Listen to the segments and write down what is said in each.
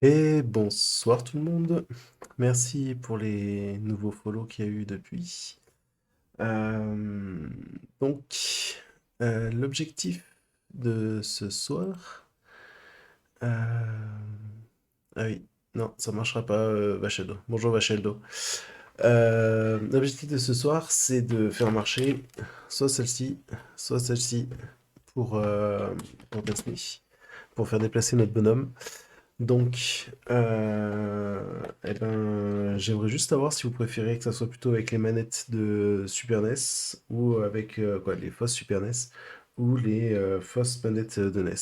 Et bonsoir tout le monde. Merci pour les nouveaux follow qu'il y a eu depuis. Euh, donc, l'objectif de ce soir. euh, Ah oui, non, ça marchera pas, Vacheldo. Bonjour Vacheldo. L'objectif de ce soir, c'est de faire marcher soit celle-ci pour, pour Destiny, pour faire déplacer notre bonhomme. Donc, eh ben, j'aimerais juste savoir si vous préférez que ça soit plutôt avec les manettes de Super NES ou avec les fausses Super NES ou les fausses manettes de NES.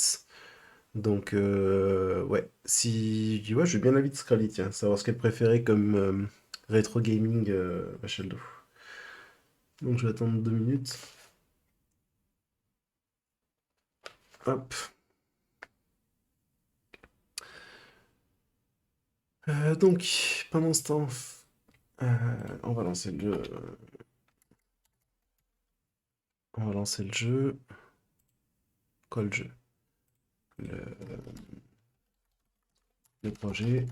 Donc, ouais, si ouais, je veux bien l'avis de Scrally, tiens, savoir ce qu'elle préférait comme rétro gaming Machaldo. Donc, je vais attendre 2 minutes. Hop. Donc, pendant ce temps, on va lancer le jeu. On va lancer le jeu. Quoi le jeu? Le, le projet.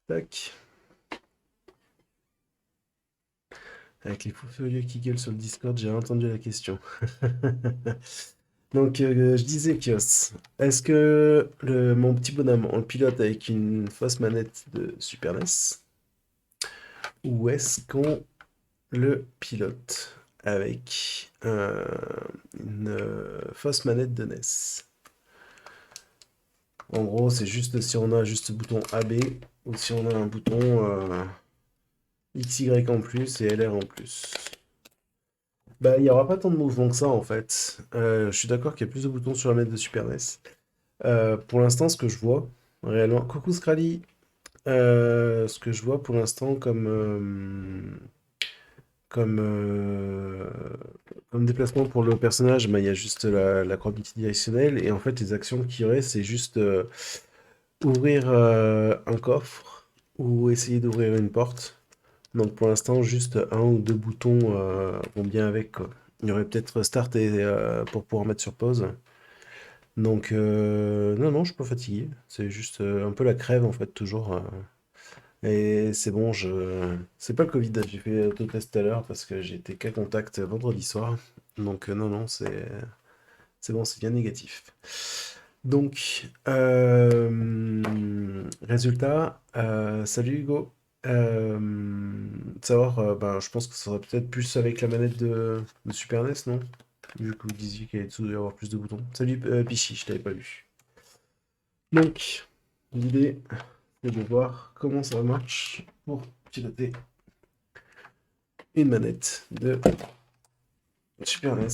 Tac. Avec les fous furieux qui gueulent sur le Discord, j'ai entendu la question. Donc, je disais, Kios, est-ce que mon petit bonhomme, on le pilote avec une fausse manette de Super NES ou est-ce qu'on le pilote avec une fausse manette de NES? En gros, c'est juste si on a juste le bouton AB ou si on a un bouton XY en plus et LR en plus. Bah, il n'y aura pas tant de mouvements que ça en fait. Je suis d'accord qu'il y a plus de boutons sur la manette de Super NES. Pour l'instant, ce que je vois, réellement. Coucou Scrally! Ce que je vois pour l'instant comme, comme déplacement pour le personnage, bah, il y a juste la croix multidirectionnelle. Et en fait, les actions qu'il y aurait, c'est juste ouvrir un coffre ou essayer d'ouvrir une porte. Donc pour l'instant, juste un ou deux boutons vont bien avec, quoi. Il y aurait peut-être Start et, pour pouvoir mettre sur pause. Donc non, non, je suis pas fatigué. C'est juste un peu la crève en fait, toujours. Et c'est bon, c'est pas le Covid, j'ai fait l'autotest tout à l'heure parce que j'ai été cas contact vendredi soir. Donc non, non, c'est bon, c'est bien négatif. Donc, résultat, salut Hugo. Savoir, ben, je pense que ça sera peut-être plus avec la manette de Super NES, non? Vu que vous disiez qu'il allait y avoir plus de boutons. Salut Pichy, je t'avais pas vu. Donc, l'idée, c'est de voir comment ça marche pour piloter une manette de Super NES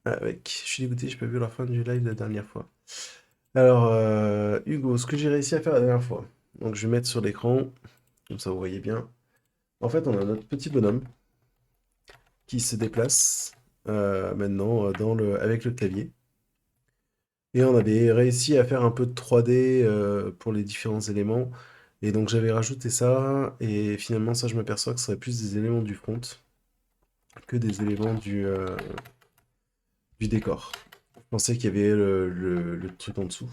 avec. Je suis dégoûté, j'ai pas vu la fin du live la dernière fois. Alors, Hugo, ce que j'ai réussi à faire la dernière fois. Donc, je vais mettre sur l'écran, comme ça vous voyez bien. En fait, on a notre petit bonhomme qui se déplace maintenant avec le clavier. Et on avait réussi à faire un peu de 3D pour les différents éléments. Et donc, j'avais rajouté ça. Et finalement, ça, je m'aperçois que ce serait plus des éléments du front que des éléments du décor. Je pensais qu'il y avait le truc en dessous.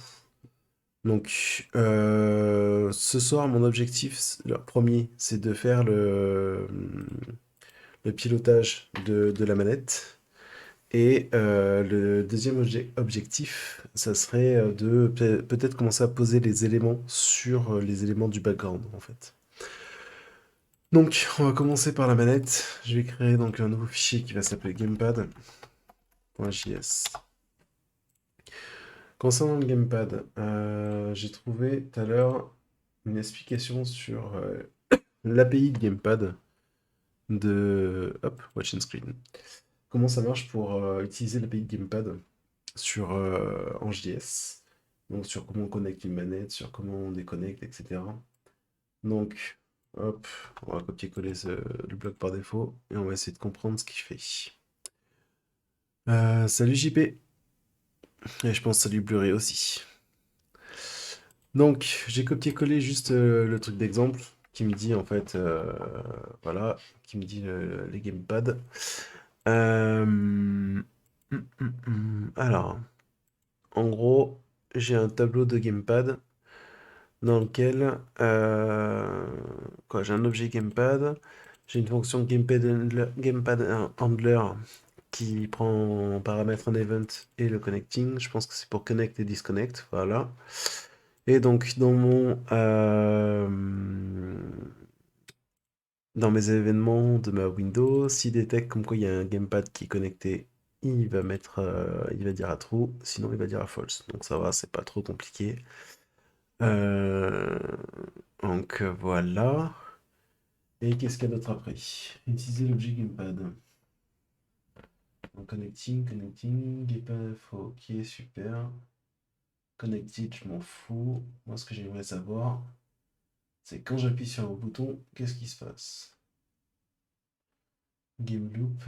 Donc, ce soir, mon objectif, le premier, c'est de faire le pilotage de la manette. Et le deuxième objectif, ça serait de peut-être commencer à poser les éléments sur les éléments du background, en fait. Donc, on va commencer par la manette. Je vais créer donc un nouveau fichier qui va s'appeler gamepad.js. Concernant le gamepad, j'ai trouvé tout à l'heure une explication sur l'API de gamepad de hop, Watch and Screen. Comment ça marche pour utiliser l'API de gamepad sur en JS. Donc sur comment on connecte une manette, sur comment on déconnecte, etc. Donc, hop, on va copier-coller le bloc par défaut et on va essayer de comprendre ce qu'il fait. Salut JP, et je pense salut Blu-ray aussi. Donc, j'ai copié-collé juste le truc d'exemple qui me dit en fait, voilà, qui me dit les gamepads. Alors, en gros, j'ai un tableau de gamepad dans lequel quoi, j'ai un objet gamepad, j'ai une fonction gamepad handler qui prend en paramètre un event et le connecting. Je pense que c'est pour connect et disconnect, voilà. Et donc dans mes événements de ma window, s'il détecte comme quoi il y a un gamepad qui est connecté, il va dire à true, sinon il va dire à false. Donc ça va, c'est pas trop compliqué. Euh, donc voilà. Et qu'est-ce qu'il y a d'autre après? Utiliser l'objet gamepad. Donc, connecting, gamepad, ok, super. Connected, je m'en fous. Moi, ce que j'aimerais savoir, c'est quand j'appuie sur un bouton, qu'est-ce qui se passe? Game loop.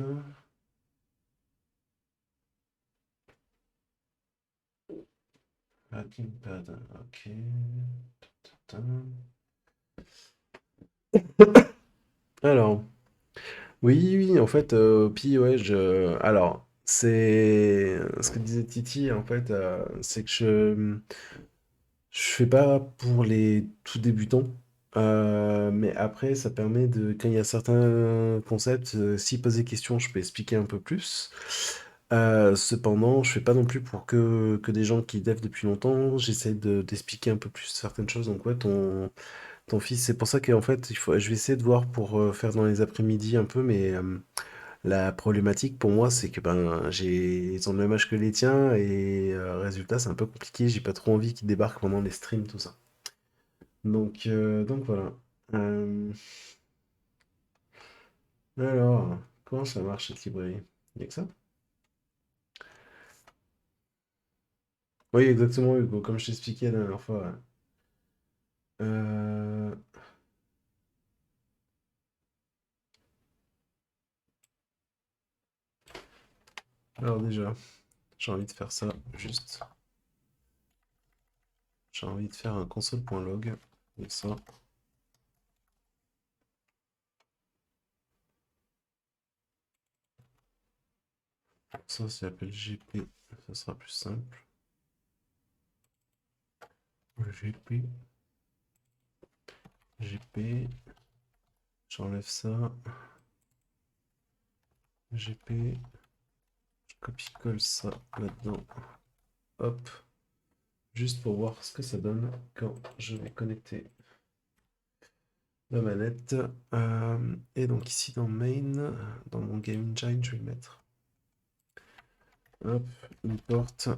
Ah, gamepad, ok. Alors, oui, oui, en fait, puis ouais, alors, c'est ce que disait Titi, en fait, c'est que je fais pas pour les tout débutants, mais après, ça permet de, quand il y a certains concepts, s'ils posent des questions, je peux expliquer un peu plus. Cependant, je fais pas non plus pour que des gens qui devent depuis longtemps, j'essaie d'expliquer un peu plus certaines choses. Donc ouais, ton fils, c'est pour ça qu'en fait, je vais essayer de voir pour faire dans les après-midi un peu, mais la problématique pour moi, c'est que ben, ils ont le même âge que les tiens et résultat, c'est un peu compliqué. J'ai pas trop envie qu'ils débarquent pendant les streams, tout ça. Donc voilà. Euh, alors, comment ça marche cette librairie? Y'a que ça? Oui, exactement, Hugo, comme je t'expliquais la dernière fois. Ouais. Euh, alors déjà, j'ai envie de faire ça, juste. J'ai envie de faire un console.log. Et ça s'appelle GP. Ça sera plus simple. GP, GP. J'enlève ça. GP. Je copie-colle ça là-dedans. Hop. Juste pour voir ce que ça donne quand je vais connecter la manette. Et donc ici dans main, dans mon game engine, je vais mettre hop, une porte.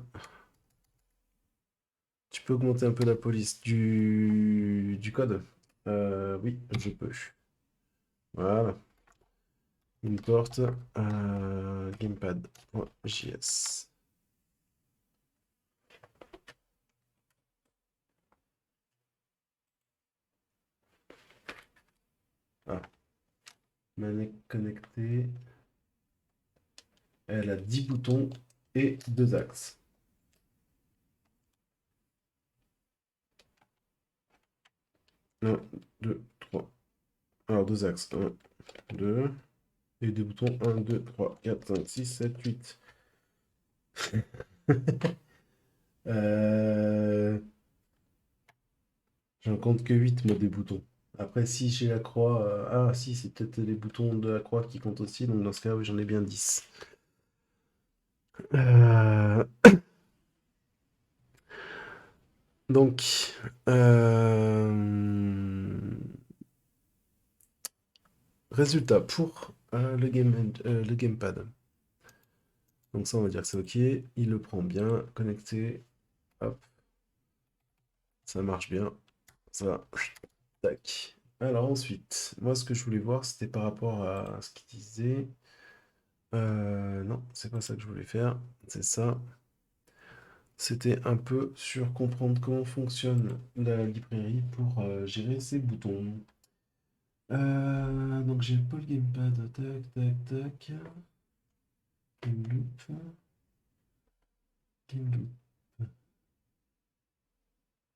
Tu peux augmenter un peu la police du code? Oui, je peux. Voilà. Une porte gamepad.js. Ah, manette connectée. Elle a 10 boutons et 2 axes. Un, 2, 3. Alors, 2 axes. Un, 2. Et des boutons 1, 2, 3, 4, 5, 6, 7, 8. euh... J'en compte que 8 moi, des boutons. Après, si j'ai la croix... Ah, si, c'est peut-être les boutons de la croix qui comptent aussi. Donc, dans ce cas, oui, j'en ai bien 10. Euh, Donc, euh, résultat pour le gamepad. Donc ça, on va dire que c'est OK. Il le prend bien, connecté. Hop, ça marche bien. Ça, tac. Alors ensuite, moi, ce que je voulais voir, c'était par rapport à ce qu'il disait. Non, c'est pas ça que je voulais faire. C'est ça. C'était un peu sur comprendre comment fonctionne la librairie pour gérer ces boutons. Donc j'ai pas le gamepad. Tac, tac, tac. Game loop. Game loop.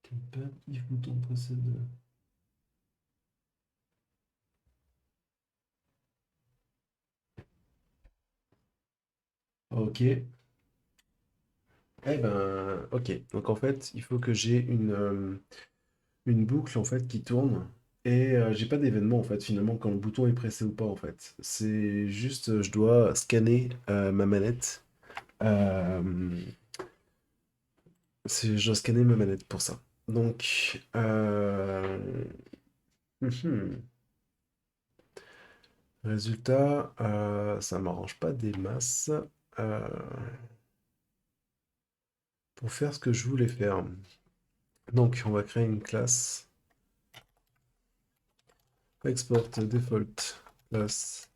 Gamepad, if bouton précède. Ok. Eh ben, ok. Donc en fait, il faut que j'ai une boucle en fait qui tourne. Et j'ai pas d'événement en fait finalement quand le bouton est pressé ou pas en fait. C'est juste je dois scanner ma manette. Euh, je dois scanner ma manette pour ça. Donc mhm. Résultat, ça m'arrange pas des masses euh, pour faire ce que je voulais faire. Donc on va créer une classe export default class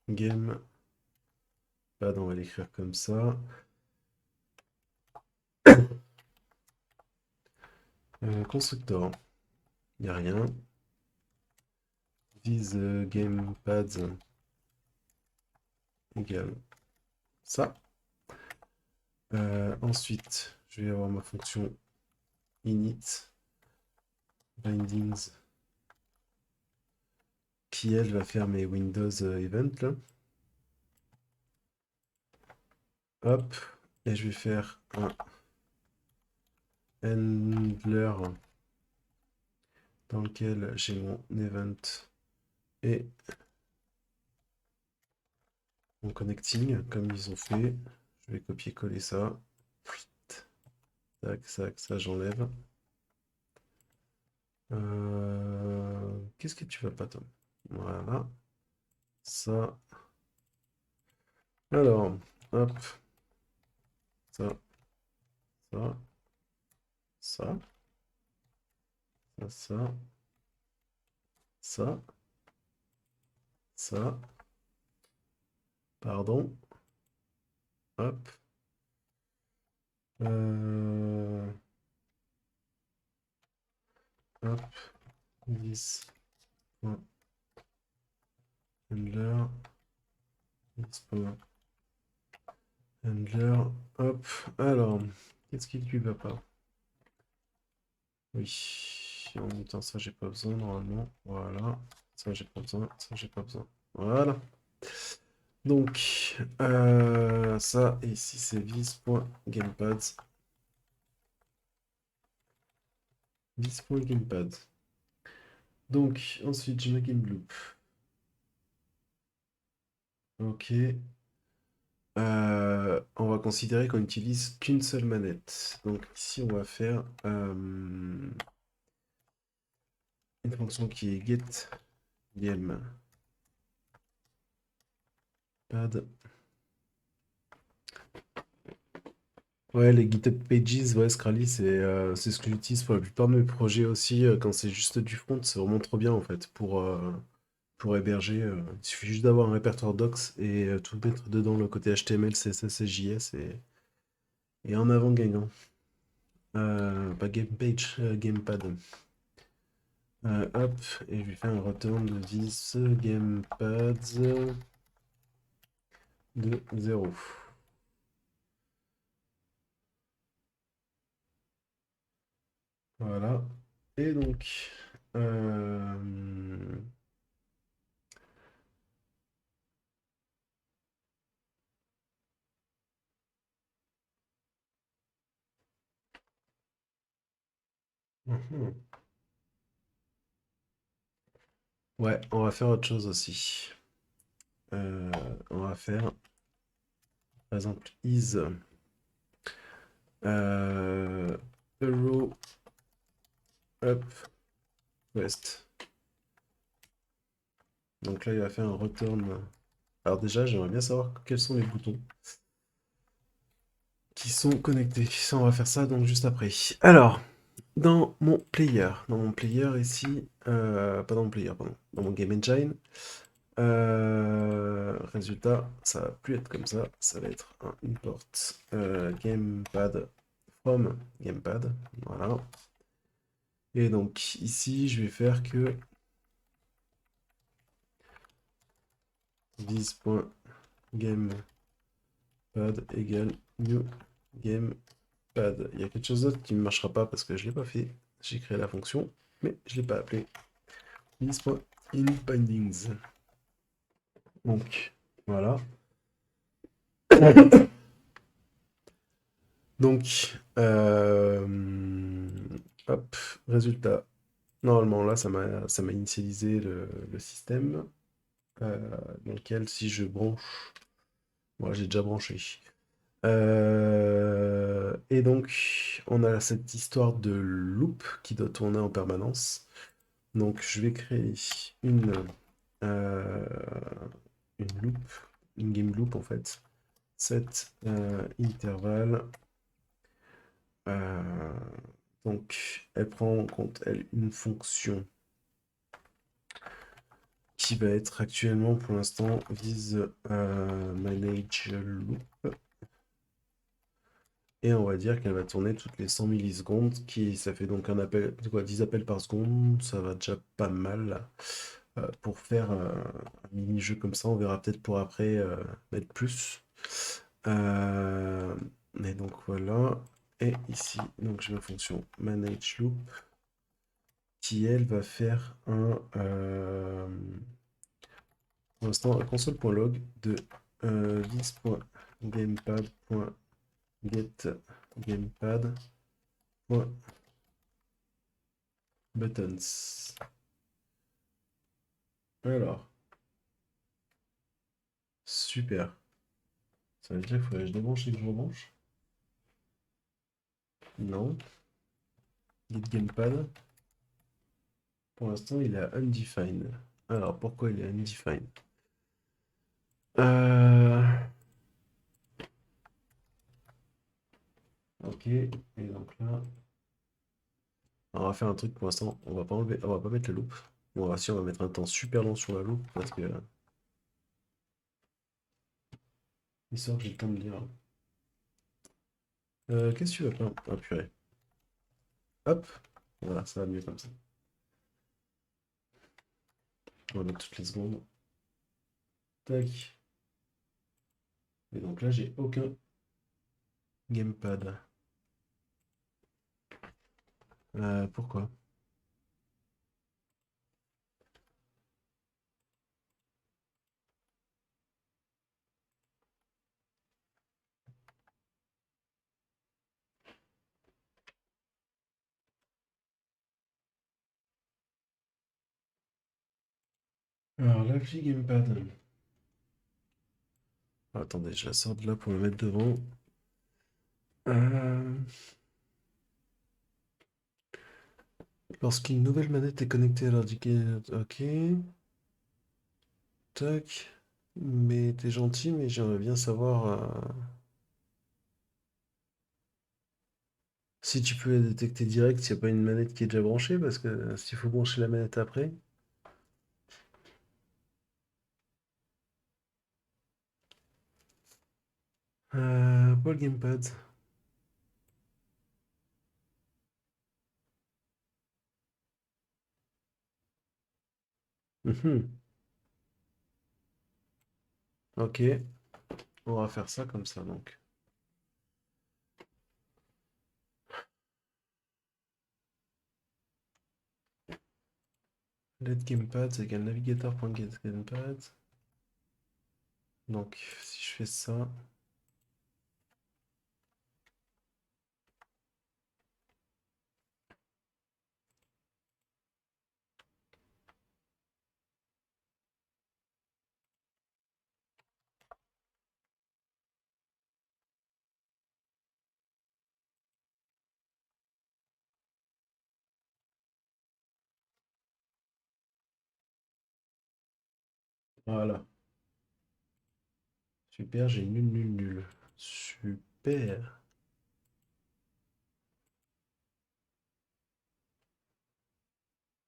game. Pad, on va l'écrire comme ça. Constructor, il n'y a rien. Vise gamepads égale ça. Ensuite, je vais avoir ma fonction init bindings qui elle va faire mes Windows events là. Hop, et je vais faire un handler dans lequel j'ai mon event et mon connecting comme ils ont fait. Je vais copier-coller ça. Tac, ça j'enlève. Qu'est-ce que tu vas pas, Tom? Voilà. Ça. Alors, hop. Ça, ça, ça, ça, ça, ça. Pardon. Hop. Euh, hop. 10. Handler. 10. Handler. Hop. Alors, qu'est-ce qui lui va pas? Oui. En même temps, ça, j'ai pas besoin normalement. Voilà. Ça, j'ai pas besoin. Ça, j'ai pas besoin. Voilà. Donc, ça, et ici, c'est vis.gamepad. Vis.gamepad. Donc, ensuite, j'ai ma game loop. Ok. On va considérer qu'on n'utilise qu'une seule manette. Donc, ici, on va faire une fonction qui est getGamepad. Ouais, les GitHub Pages, ouais, Scrally, c'est ce que j'utilise pour la plupart de mes projets aussi. Quand c'est juste du front, c'est vraiment trop bien en fait pour héberger. Il suffit juste d'avoir un répertoire docs et tout mettre dedans le côté HTML, CSS et JS et en avant gagnant. Pas game page, gamepad. Hop, et je lui fais un return de 10 gamepads de 0. Voilà. Et donc, mhm. Ouais, on va faire autre chose aussi. Euh, on va faire, par exemple, is euro up west. Donc là, il va faire un return. Alors déjà, j'aimerais bien savoir quels sont les boutons qui sont connectés. Ça, on va faire ça donc juste après. Alors, dans mon player ici, pas dans mon player, pardon, dans mon game engine, résultat, ça va plus être comme ça va être un import gamepad from gamepad, voilà. Et donc ici, je vais faire que this.gamepad égale new gamepad. Il y a quelque chose d'autre qui ne marchera pas parce que je ne l'ai pas fait. J'ai créé la fonction, mais je ne l'ai pas appelée. This.inBindings. Donc, voilà. Donc, hop, résultat. Normalement, là, ça m'a initialisé le système dans lequel, si je branche, moi, j'ai déjà branché. Et donc, on a cette histoire de loop qui doit tourner en permanence. Donc, je vais créer une, euh, une loop, une game loop en fait. Set intervalle. euh, donc, elle prend en compte, elle, une fonction qui va être actuellement, pour l'instant, vise manage loop. Et on va dire qu'elle va tourner toutes les 100 millisecondes, ça fait donc un appel, quoi, 10 appels par seconde, ça va déjà pas mal pour faire un mini-jeu comme ça. On verra peut-être pour après mettre plus. Euh, mais donc voilà. Et ici, donc j'ai ma fonction manage loop qui elle va faire pour l'instant un console.log de this.gamepad.getGamepad.buttons. Alors, super. Ça veut dire qu'il faudrait que je débranche et que je rebranche? Non. GetGamepad. Pour l'instant, il est undefined. Alors, pourquoi il est undefined? Euh... Ok. Et donc là, on va faire un truc pour l'instant. On va pas enlever, on va pas mettre la loupe. Si, on va mettre un temps super long sur la loupe parce que histoire que j'ai le temps de lire. Qu'est-ce que tu veux pas? Ah purée. Hop. Voilà, ça va mieux comme ça. On va mettre toutes les secondes. Tac. Et donc là, j'ai aucun gamepad. Pourquoi? Alors, l'appli gamepad. Attendez, je la sors de là pour me mettre devant. Euh, Lorsqu'une nouvelle manette est connectée à l'ordinateur. Ok. Tac. Mais t'es gentil, mais j'aimerais bien savoir si tu peux la détecter direct s'il n'y a pas une manette qui est déjà branchée, parce que s'il faut brancher la manette après. Pas le gamepad. Mhm. Ok, on va faire ça comme ça donc. Let gamepad, c'est égal navigator.getGamepad. Donc, si je fais ça. Voilà. Super, j'ai nul, nul, nul. Super.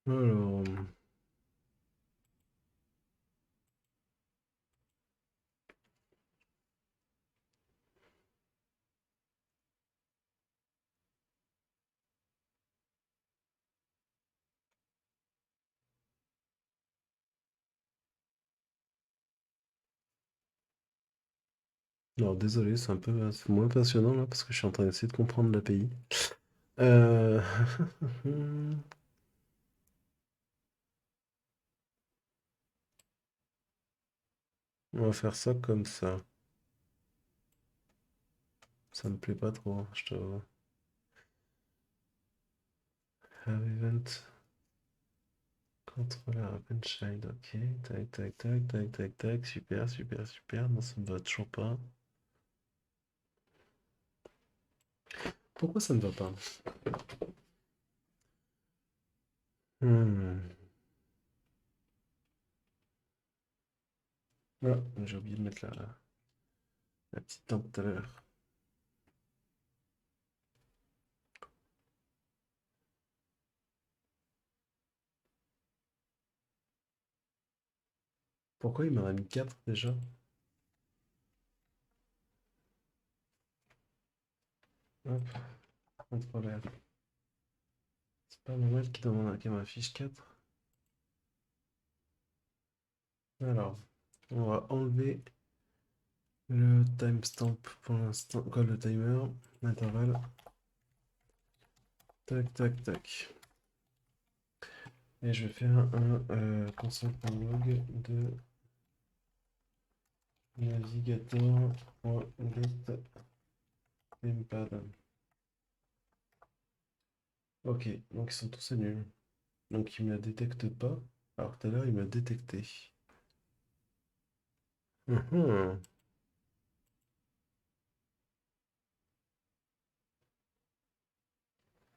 Alors, alors, désolé, c'est moins passionnant là parce que je suis en train d'essayer de comprendre l'API. Euh... On va faire ça comme ça. Ça me plaît pas trop, je te... Have event. Contrôleur open child, ok. Tac, tac, tac, tac, tac, tac. Super, super, super. Non, ça me va toujours pas. Pourquoi ça me va pas? Hmm. Ah, j'ai oublié de mettre la petite tempe tout à l'heure. Pourquoi il m'en a mis 4 déjà? Hop, contrôleur. C'est pas normal qu'il m'affiche 4. Alors, on va enlever le timestamp pour l'instant. Quoi, le timer, l'intervalle. Tac, tac, tac. Et je vais faire un console.log de navigator.get gamepad. Ok, donc ils sont tous nuls. Donc il me la détecte pas. Alors tout à l'heure il m'a détecté. Mhm.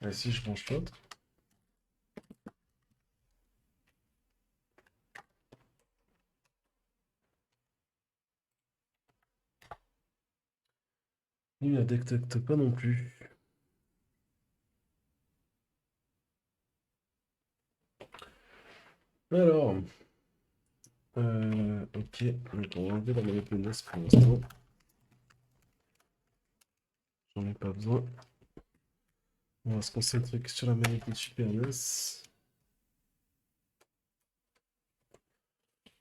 Et si je branche l'autre? Il ne la détecte pas non plus. Alors, ok, donc on va enlever la manette Windows pour l'instant. J'en ai pas besoin. On va se concentrer que sur la manette de Super NES.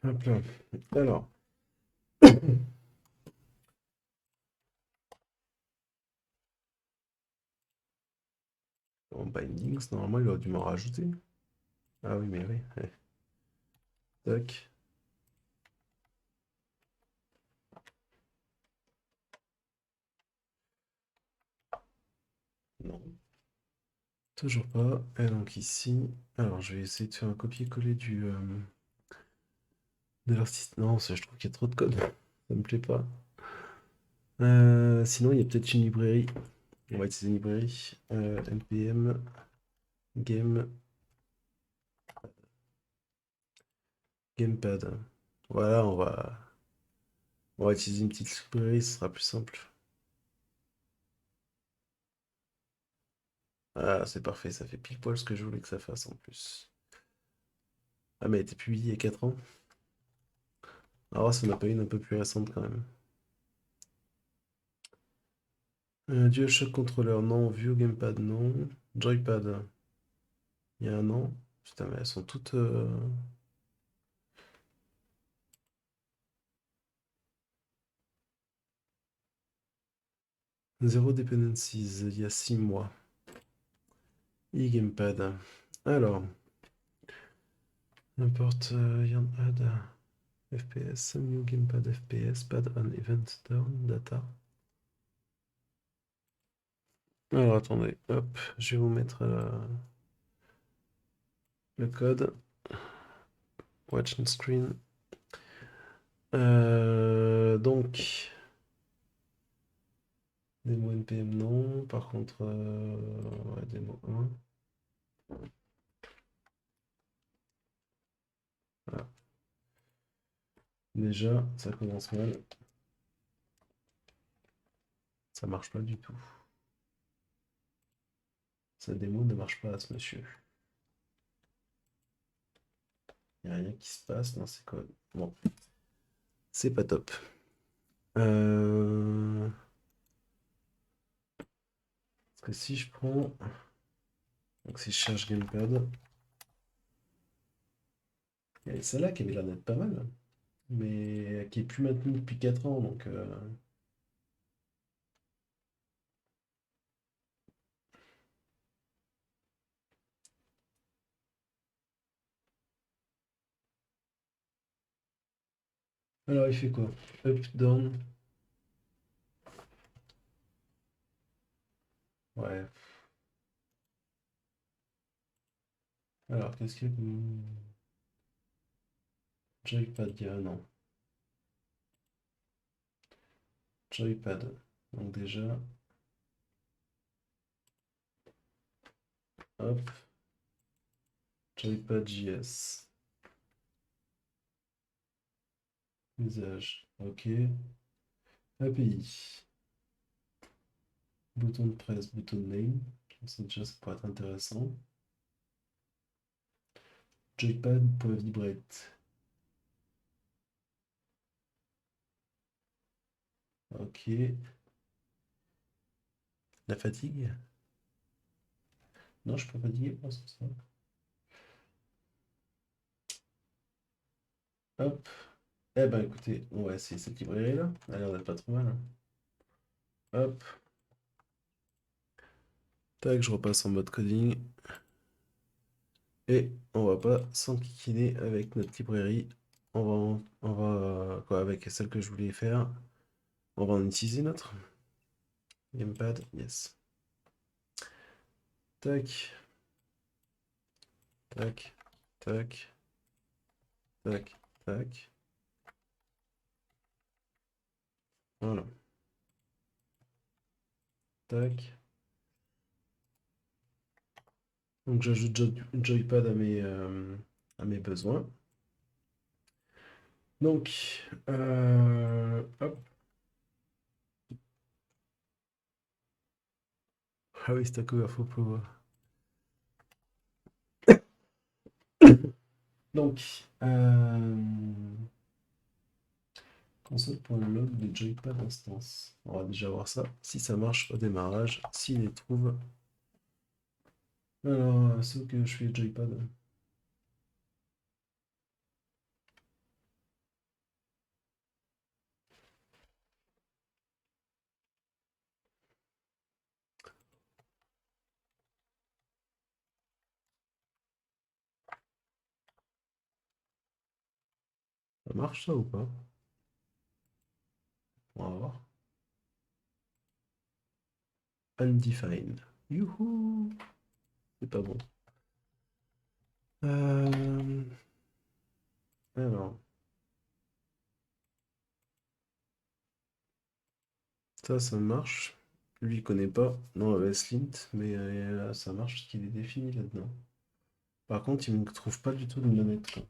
Hop là. Alors, en bindings, normalement il aurait dû m'en rajouter. Ah oui, mais oui. Ouais. Tac. Non, toujours pas. Et donc ici, alors je vais essayer de faire un copier-coller de leur système. Non, je trouve qu'il y a trop de code. Ça me plaît pas. Sinon, il y a peut-être une librairie. On va utiliser une librairie. npm game gamepad. Voilà, on va utiliser une petite librairie, ce sera plus simple. Ah, c'est parfait, ça fait pile poil ce que je voulais que ça fasse en plus. Ah, mais elle a été publiée il y a 4 ans. Alors, ça n'a pas une un peu plus récente quand même. DualShock Controller, non. View Gamepad, non. Joypad, il y a un an. Putain, mais elles sont toutes. Zero Dependencies, il y a 6 mois. E-Gamepad. Alors, importe yarn add FPS, new gamepad FPS, pad on event down, data. Alors attendez, hop, je vais vous mettre le code. Watch on screen. Donc, démo NPM non, par contre, ouais, démo 1. Voilà. Déjà, ça commence mal. Ça marche pas du tout. Sa démo ne marche pas à ce monsieur. Il n'y a rien qui se passe dans ces codes. Bon, c'est pas top. Parce que si je prends. Donc si je cherche Gamepad. Il y avait celle-là qui avait l'air d'être pas mal, hein, mais qui est plus maintenue depuis 4 ans. Donc, alors il fait quoi? Up, down. Ouais. Alors, qu'est-ce qu'il y a comme... Joypad, non. Joypad. Donc déjà, hop, Joypad JS. Usage. Ok. API. Bouton de presse, bouton de name. Ça déjà, ça pourrait être intéressant. Joypad.vibrate. Ok. La fatigue? Non, je suis pas fatigué pour ça. Hop. Eh ben écoutez, on va essayer cette librairie là. Elle a l'air d'être pas trop mal, hein. Hop. Tac, je repasse en mode coding. Et on va pas s'enquiquiner avec notre librairie. Quoi, avec celle que je voulais faire. On va en utiliser notre gamepad. Yes. Tac, tac, tac, tac, tac. Voilà. Tac. Donc j'ajoute Joypad à mes besoins. Donc, hop. Ah oui, Stack Overflow. Donc, console.log de Joypad instance. On va déjà voir ça. Si ça marche au démarrage, s'il les trouve. Alors, ce que je fais Joypad. Ça marche ça ou pas? On va voir. Undefined. Youhou! C'est pas bon. Euh, Alors, ça marche. Lui, il connaît pas. Non, Slint, mais ça marche parce qu'il est défini là-dedans. Par contre, il ne trouve pas du tout de manette, quoi.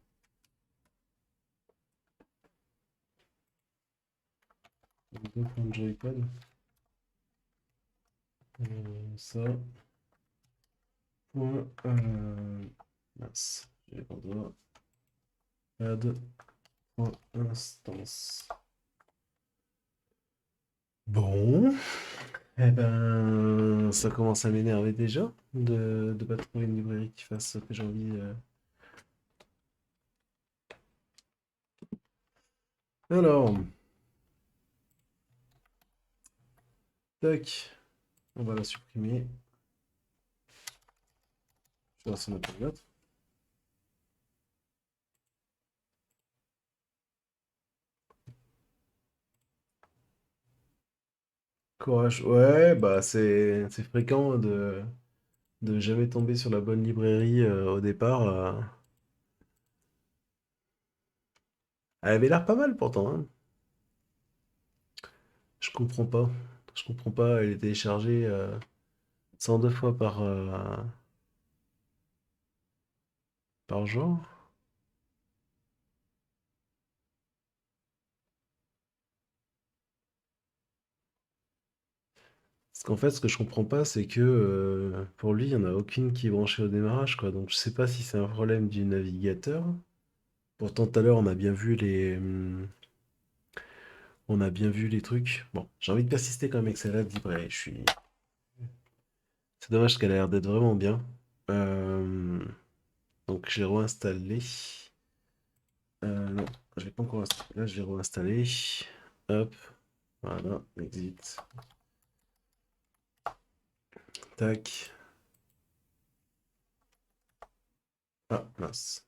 Donc, Joypad. Ça. Point. Mince. J'ai pas le doigt. Add. Point instance. Bon. Eh ben, ça commence à m'énerver déjà de pas trouver une librairie qui fasse ce que j'ai envie. Alors, tac, on va la supprimer. Je vais voir si on a pas d'autre. Courage. Ouais, bah c'est fréquent de jamais tomber sur la bonne librairie au départ. Elle avait l'air pas mal pourtant, hein. Je comprends pas. Je comprends pas. Elle est téléchargée 102 fois par jour. Parce qu'en fait, ce que je comprends pas, c'est que pour lui, il n'y en a aucune qui est branchée au démarrage, quoi. Donc je sais pas si c'est un problème du navigateur. Pourtant, tout à l'heure, on a bien vu les trucs. Bon, j'ai envie de persister quand même avec celle-là de librairie. C'est dommage qu'elle a l'air d'être vraiment bien. Euh, Donc j'ai réinstallé. Non, je l'ai pas encore installé. Là, je l'ai réinstallé. Hop, voilà, exit. Tac. Ah, mince.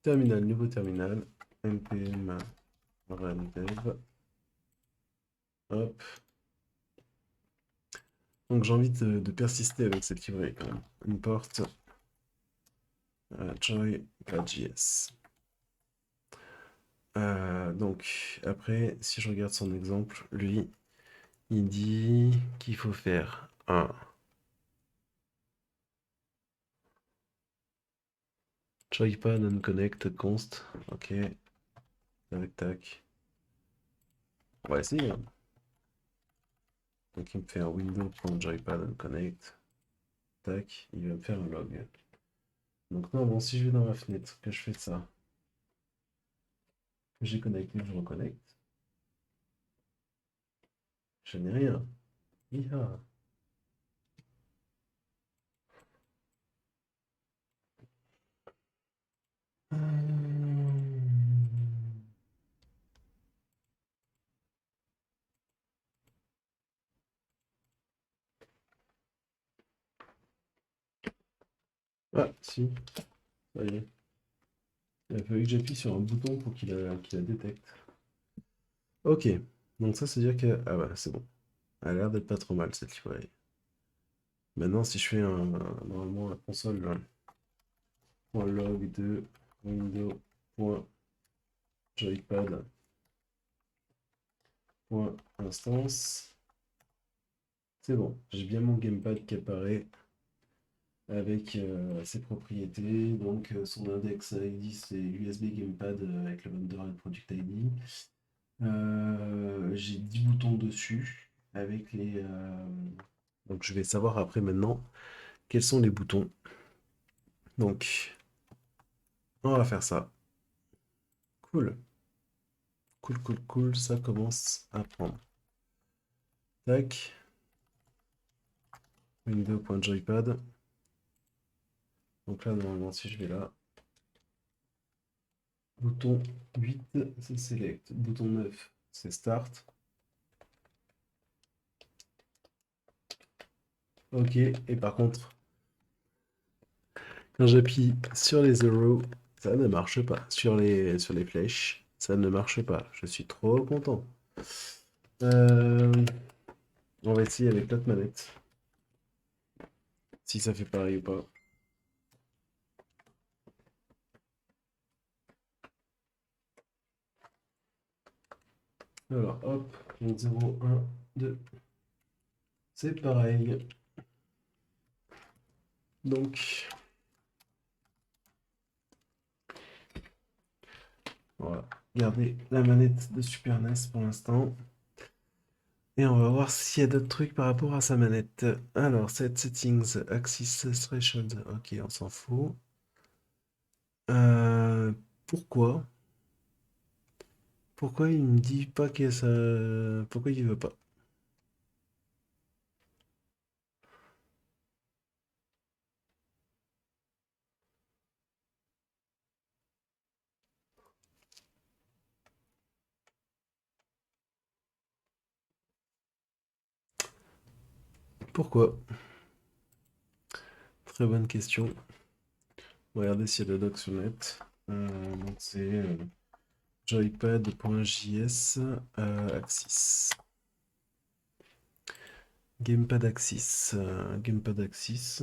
Terminal, nouveau terminal. npm run dev. Hop. Donc j'ai envie de persister avec cette librairie quand même. Import joy.js. Donc après, si je regarde son exemple, lui, il dit qu'il faut faire un joypad and connect const. Ok, tac tac. On va essayer, hein. Donc il me fait un window.joypad and connect. Tac, il va me faire un log. Donc normalement, si je vais dans ma fenêtre, que je fais ça, que j'ai connecté, que je reconnecte, je n'ai rien. Iha. Ah, si, ça y est. Il a fallu que j'appuie sur un bouton pour qu'il la détecte. Ok, donc ça, c'est dire que... Ah bah, c'est bon. Elle a l'air d'être pas trop mal, cette librairie. Maintenant, si je fais normalement un console.log de window.joypad.instance, c'est bon. J'ai bien mon gamepad qui apparaît avec ses propriétés. Donc, son index ID, c'est l'USB gamepad avec le vendor et le product ID. J'ai 10 boutons dessus avec les. Donc je vais savoir après maintenant quels sont les boutons. Donc on va faire ça. Cool. Cool, cool, cool. Ça commence à prendre. Tac. Window.joypad. Donc là, normalement, si je vais là. Bouton 8, c'est Select. Bouton 9, c'est Start. Ok. Et par contre, quand j'appuie sur les arrows, ça ne marche pas. Sur les flèches, ça ne marche pas. Je suis trop content. Euh, on va essayer avec l'autre manette. Si ça fait pareil ou pas. Alors, hop, 0, 1, 2. C'est pareil. Donc, on va garder la manette de Super NES pour l'instant. Et on va voir s'il y a d'autres trucs par rapport à sa manette. Alors, set settings, axis threshold. Ok, on s'en fout. Euh, pourquoi? Pourquoi il me dit pas que ça... Pourquoi il veut pas? Pourquoi? Très bonne question. Regardez s'il y a le doc sur le net. Donc c'est joypad.js axis. Gamepad axis. Gamepad axis.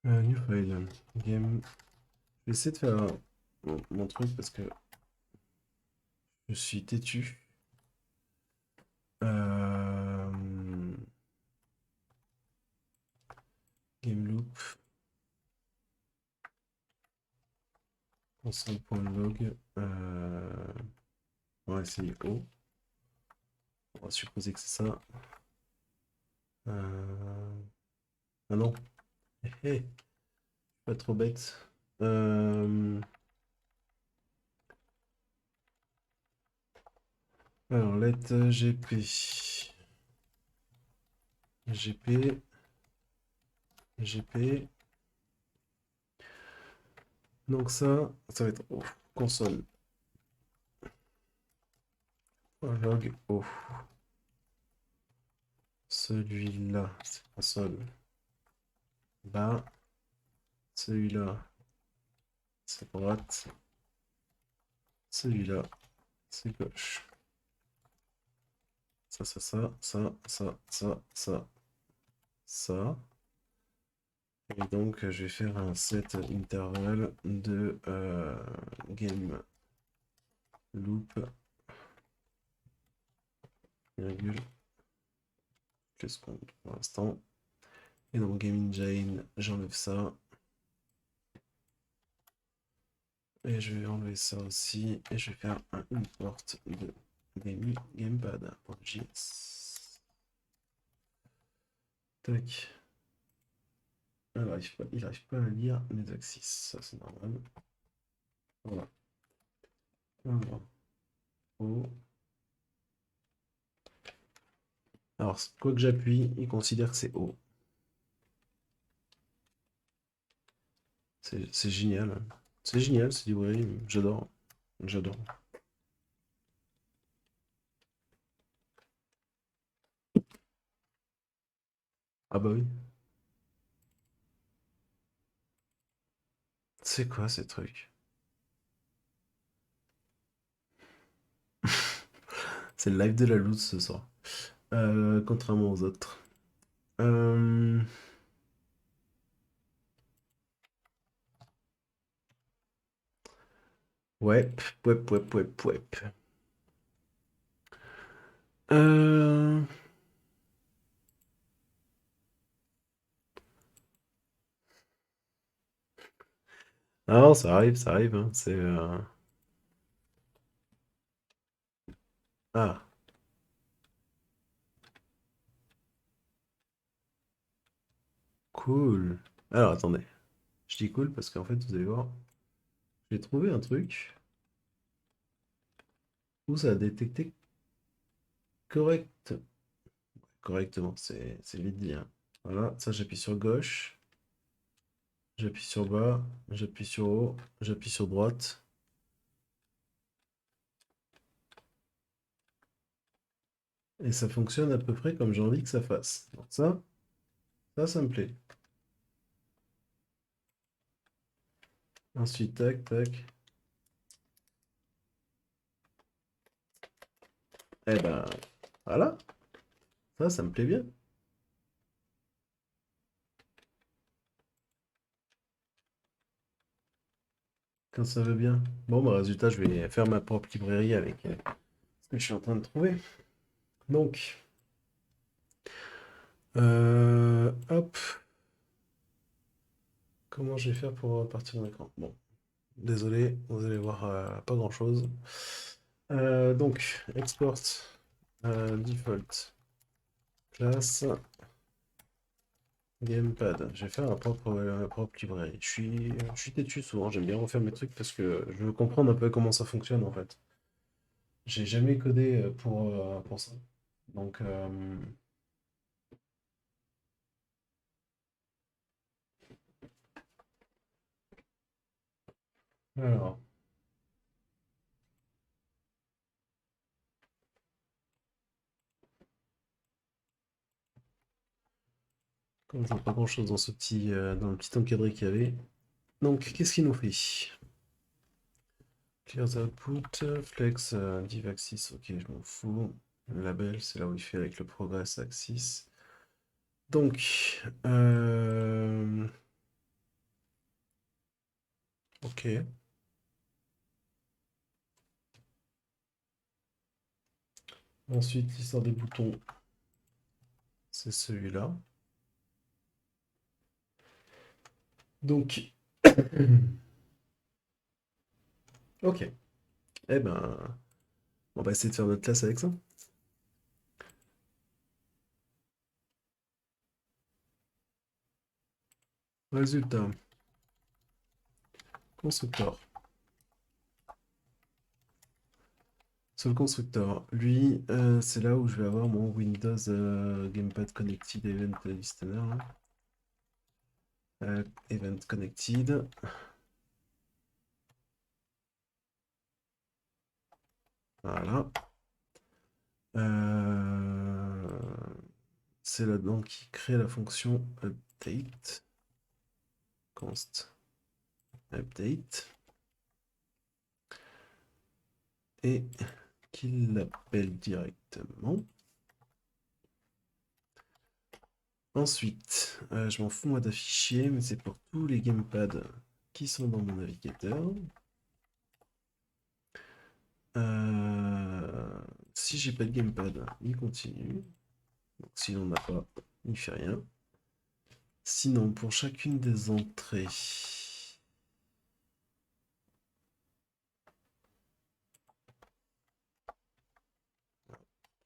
New file. Game. Je vais essayer de faire mon truc parce que je suis têtu. Euh, game loop. Console.log. On va essayer O. On va supposer que c'est ça. Ah non. Hé, hé, pas trop bête. Alors, let gp. gp. gp. Donc ça va être console. Log O. Celui-là, c'est console. Bas. Celui-là, c'est droite. Celui-là, c'est gauche. Ça. Et donc, je vais faire un set intervalle de game loop, virgule, toutes les secondes pour l'instant. Et dans Game Engine, j'enlève ça. Et je vais enlever ça aussi. Et je vais faire un import de gamepad.js. Tac. Alors, il n'arrive pas à lire les axes. Ça, c'est normal. Voilà. Alors, O. Alors, quoi que j'appuie, il considère que c'est O. C'est génial. C'est génial, c'est du vrai. J'adore. J'adore. Ah bah oui. C'est quoi ces trucs? C'est le live de la loot ce soir. Contrairement aux autres. Euh, Web, web. Euh... Ah non, ça arrive, hein, c'est... Ah, cool. Alors, attendez. Je dis cool parce qu'en fait, vous allez voir, j'ai trouvé un truc où ça a détecté correct... correctement. C'est vite dit, hein. Voilà, ça j'appuie sur gauche, j'appuie sur bas, j'appuie sur haut, j'appuie sur droite. Et ça fonctionne à peu près comme j'ai envie que ça fasse. Donc ça me plaît. Ensuite, tac, tac. Eh ben, voilà. Ça me plaît bien. Quand ça va bien. Bon, bah, résultat, je vais faire ma propre librairie avec ce que je suis en train de trouver. Donc, hop. Comment je vais faire pour partir de l'écran? Bon, désolé, vous allez voir pas grand-chose. Donc, export default class gamepad. Je vais faire ma propre librairie. Je suis têtu souvent, j'aime bien refaire mes trucs parce que je veux comprendre un peu comment ça fonctionne en fait. J'ai jamais codé pour ça. Donc, alors, comme je vois pas grand-chose dans ce dans le petit encadré qu'il y avait. Donc, qu'est-ce qu'il nous fait? Clear the output, flex, div axis, ok, je m'en fous. Le label, c'est là où il fait avec le progress axis. Donc, ok. Ensuite, l'histoire des boutons, c'est celui-là. Donc, ok. Eh ben, on va essayer de faire notre classe avec ça. Résultat, constructeur. Sur le constructeur, lui, c'est là où je vais avoir mon Windows Gamepad Connected Event Listener, là. Event Connected. Voilà. Euh, C'est là-dedans qui crée la fonction update. Const update. Et qu'il l'appelle directement. Ensuite, je m'en fous moi d'afficher, mais c'est pour tous les gamepads qui sont dans mon navigateur. Si j'ai pas de gamepad, il continue. Donc, si on n'a pas, il fait rien. Sinon, pour chacune des entrées,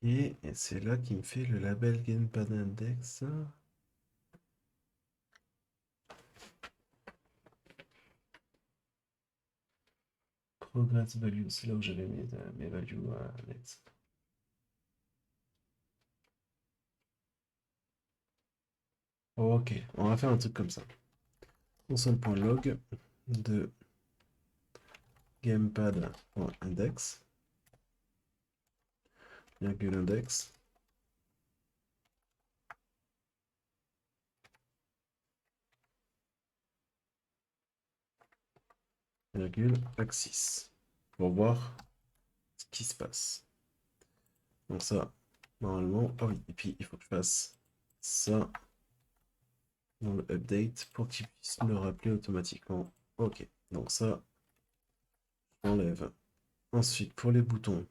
et c'est là qu'il me fait le label Gamepad Index. Progress value, c'est là où j'avais mes values net. Ok, on va faire un truc comme ça. Console.log de gamepad.index, virgule index, virgule axis, pour voir ce qui se passe. Donc ça, normalement, ah oui, et puis il faut que je fasse ça dans le update pour qu'il puisse me le rappeler automatiquement. Ok, donc ça, j'enlève. Ensuite, pour les boutons,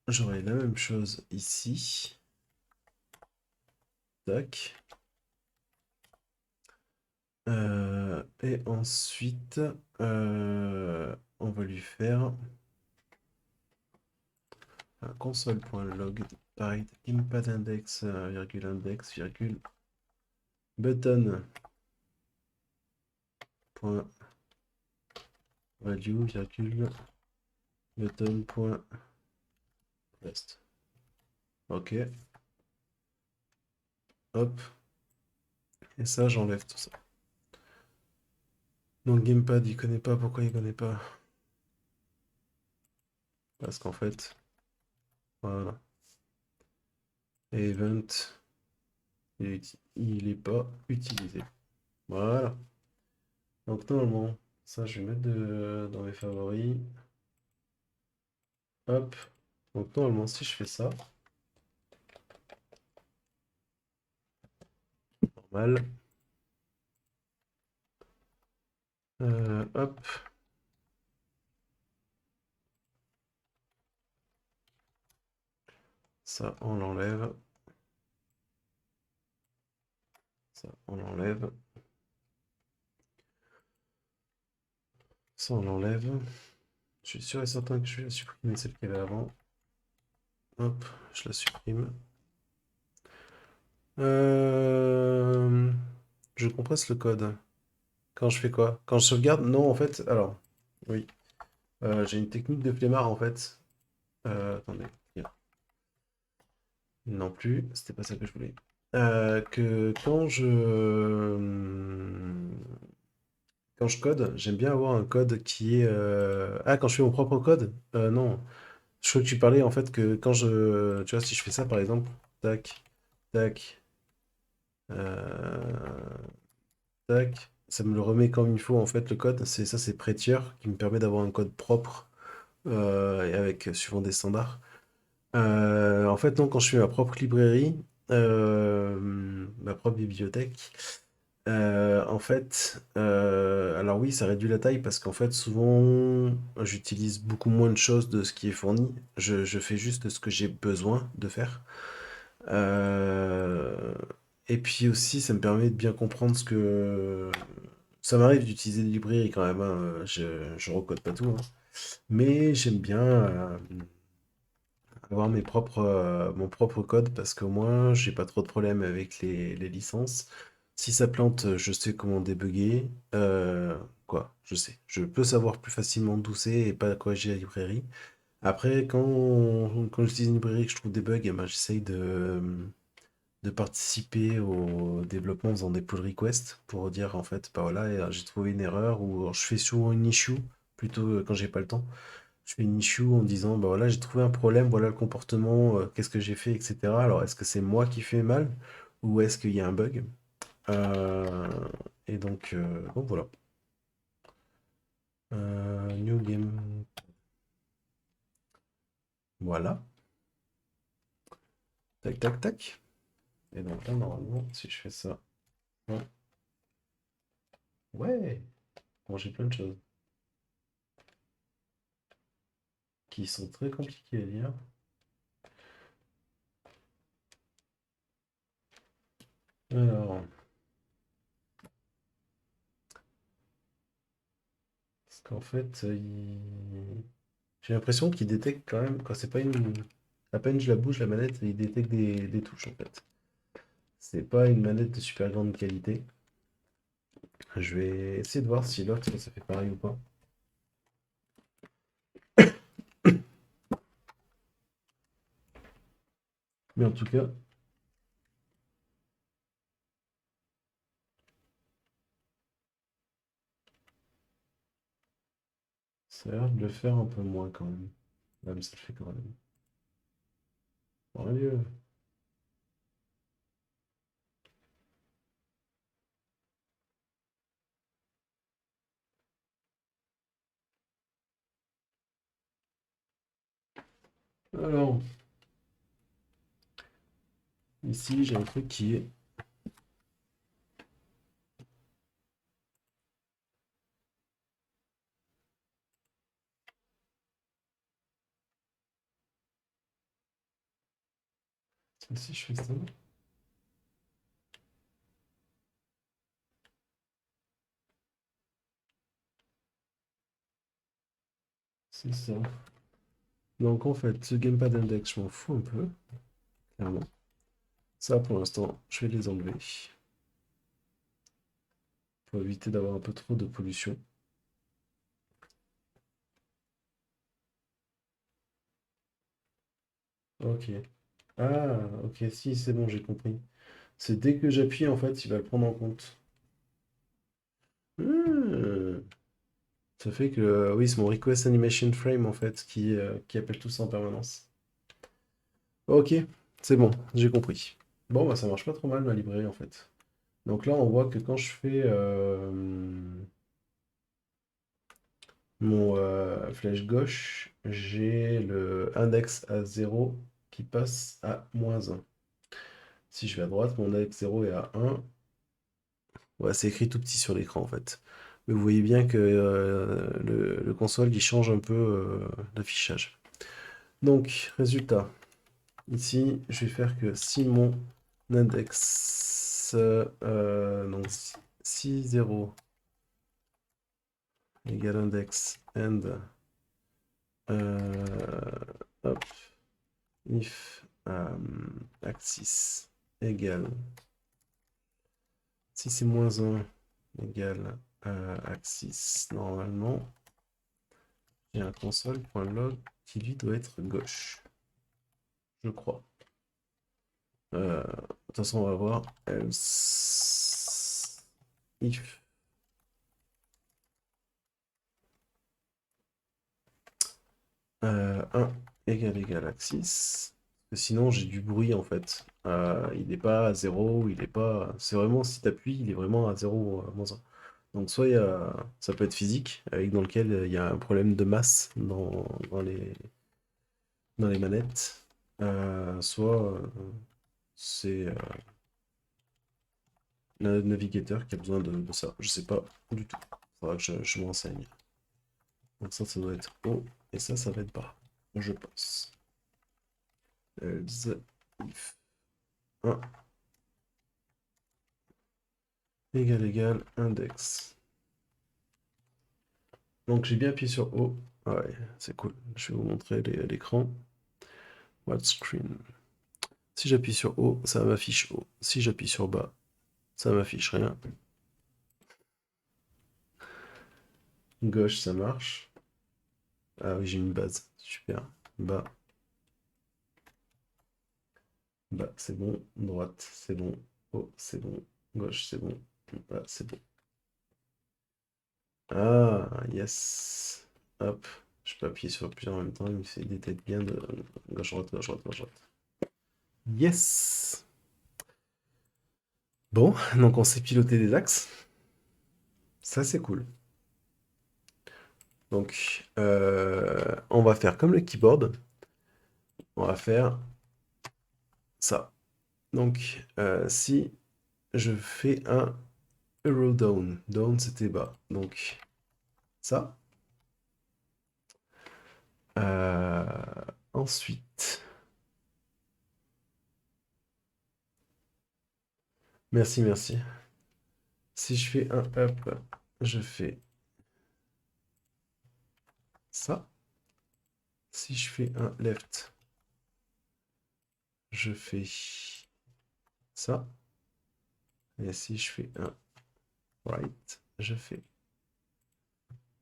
j'aurai la même chose ici. Tac. Et ensuite, on va lui faire un console.log, pareil, gamepad index, virgule index, virgule button point value, virgule button point rest. Ok, hop, et ça, j'enlève tout ça. Donc gamepad, il connaît pas. Pourquoi il connaît pas? Parce qu'en fait, voilà. Et event, il est pas utilisé. Voilà. Donc normalement, ça je vais mettre dans mes favoris. Hop. Donc normalement, si je fais ça, normal. Hop. Ça, on l'enlève. Ça, on l'enlève. Ça, on l'enlève. Je suis sûr et certain que je vais supprimer celle qu'il y avait avant. Hop, je la supprime. Euh, Je compresse le code. Quand je fais quoi? Quand je sauvegarde? Non, en fait, alors, oui. J'ai une technique de flemmard, en fait. Attendez. Non plus, c'était pas ça que je voulais. Que quand je code, j'aime bien avoir un code qui est... Ah, quand je fais mon propre code? Non. Je crois que tu parlais en fait que quand je... Tu vois, si je fais ça par exemple, tac, tac, euh, tac, ça me le remet comme il faut en fait le code. C'est ça, c'est Prettier qui me permet d'avoir un code propre et avec suivant des standards. En fait, non, quand je fais ma propre librairie, ma propre bibliothèque, en fait, alors oui, ça réduit la taille parce qu'en fait, souvent, j'utilise beaucoup moins de choses de ce qui est fourni. Je fais juste ce que j'ai besoin de faire. Euh, et puis aussi, ça me permet de bien comprendre ce que... Ça m'arrive d'utiliser des librairies quand même, hein, je recode pas tout, hein. Mais j'aime bien avoir mon propre code parce qu'au moins, j'ai pas trop de problèmes avec les licences. Si ça plante, je sais comment débugger. Quoi, je sais. Je peux savoir plus facilement d'où c'est et pas corriger la librairie. Après, quand j'utilise une librairie et que je trouve des bugs, eh ben, j'essaye de participer au développement en faisant des pull requests pour dire en fait, bah voilà, j'ai trouvé une erreur ou alors, je fais souvent une issue plutôt quand j'ai pas le temps. je fais une issue en disant, bah voilà, j'ai trouvé un problème, voilà le comportement, qu'est-ce que j'ai fait, etc. Alors, est-ce que c'est moi qui fais mal ou est-ce qu'il y a un bug? Euh, et donc voilà. New game. Voilà. Tac, tac, tac. Et donc là, normalement, si je fais ça. Ouais. Ouais. Bon, j'ai plein de choses qui sont très compliquées à lire. Alors, parce qu'en fait, j'ai l'impression qu'il détecte quand même, quand c'est pas une. À peine je la bouge, la manette, il détecte des touches en fait. C'est pas une manette de super grande qualité. Je vais essayer de voir si l'autre ça fait pareil ou pas. Mais en tout cas, ça a l'air de le faire un peu moins quand même. Même ça le fait quand même. Bon, allez, alors, ici j'ai un truc qui est. Si je fais ça, c'est ça. Donc en fait, ce gamepad index, je m'en fous un peu, clairement. Ça pour l'instant, je vais les enlever. Pour éviter d'avoir un peu trop de pollution. Ok. Ah, ok, si, c'est bon, j'ai compris. C'est dès que j'appuie, en fait, il va le prendre en compte. Hmm. Ça fait que, oui, c'est mon request animation frame, en fait, qui appelle tout ça en permanence. Ok, c'est bon, j'ai compris. Bon, bah ça marche pas trop mal, ma librairie, en fait. Donc là, on voit que quand je fais mon flèche gauche, j'ai le index à 0 qui passe à -1. Si je vais à droite, mon index 0 est à 1. Ouais, c'est écrit tout petit sur l'écran en fait. Mais vous voyez bien que le console il change un peu l'affichage. Donc, résultat. Ici, je vais faire que si mon index donc si 0 égale index and hop, if axis égale si c'est -1 égale axis normalement. Il y a un console.log qui lui doit être gauche, je crois. De toute façon, on va voir. Else if 1 égale axis. Sinon, j'ai du bruit en fait. Il n'est pas à 0, il n'est pas. C'est vraiment, si tu appuies, il est vraiment à 0 ou à -1. Donc, soit ça peut être physique, avec dans lequel il y a un problème de masse dans les manettes. Soit c'est le navigateur qui a besoin de ça. Je sais pas du tout. Faudra que je m'enseigne. Donc ça doit être haut. Et ça va être bas. Je pense. Else if 1 égale index. Donc j'ai bien appuyé sur haut. Ah ouais, c'est cool. Je vais vous montrer l'écran. What screen. Si j'appuie sur haut, ça m'affiche haut. Si j'appuie sur bas, ça m'affiche rien. Gauche, ça marche. Ah oui, j'ai une base. Super. Bas, bas, c'est bon. Droite, c'est bon. Haut, c'est bon. Gauche, c'est bon. Bas, c'est bon. Ah, yes. Hop. Je peux appuyer sur plusieurs en même temps, il détecte bien de gauche, droite, gauche, droite, gauche, droite. Yes! Bon, donc on sait piloter des axes. Ça, c'est cool. Donc, on va faire comme le keyboard. On va faire ça. Donc, si je fais un arrow down, down c'était bas. Donc, ça. Ensuite, merci, merci. Si je fais un up, je fais ça. Si je fais un left, je fais ça. Et si je fais un right, je fais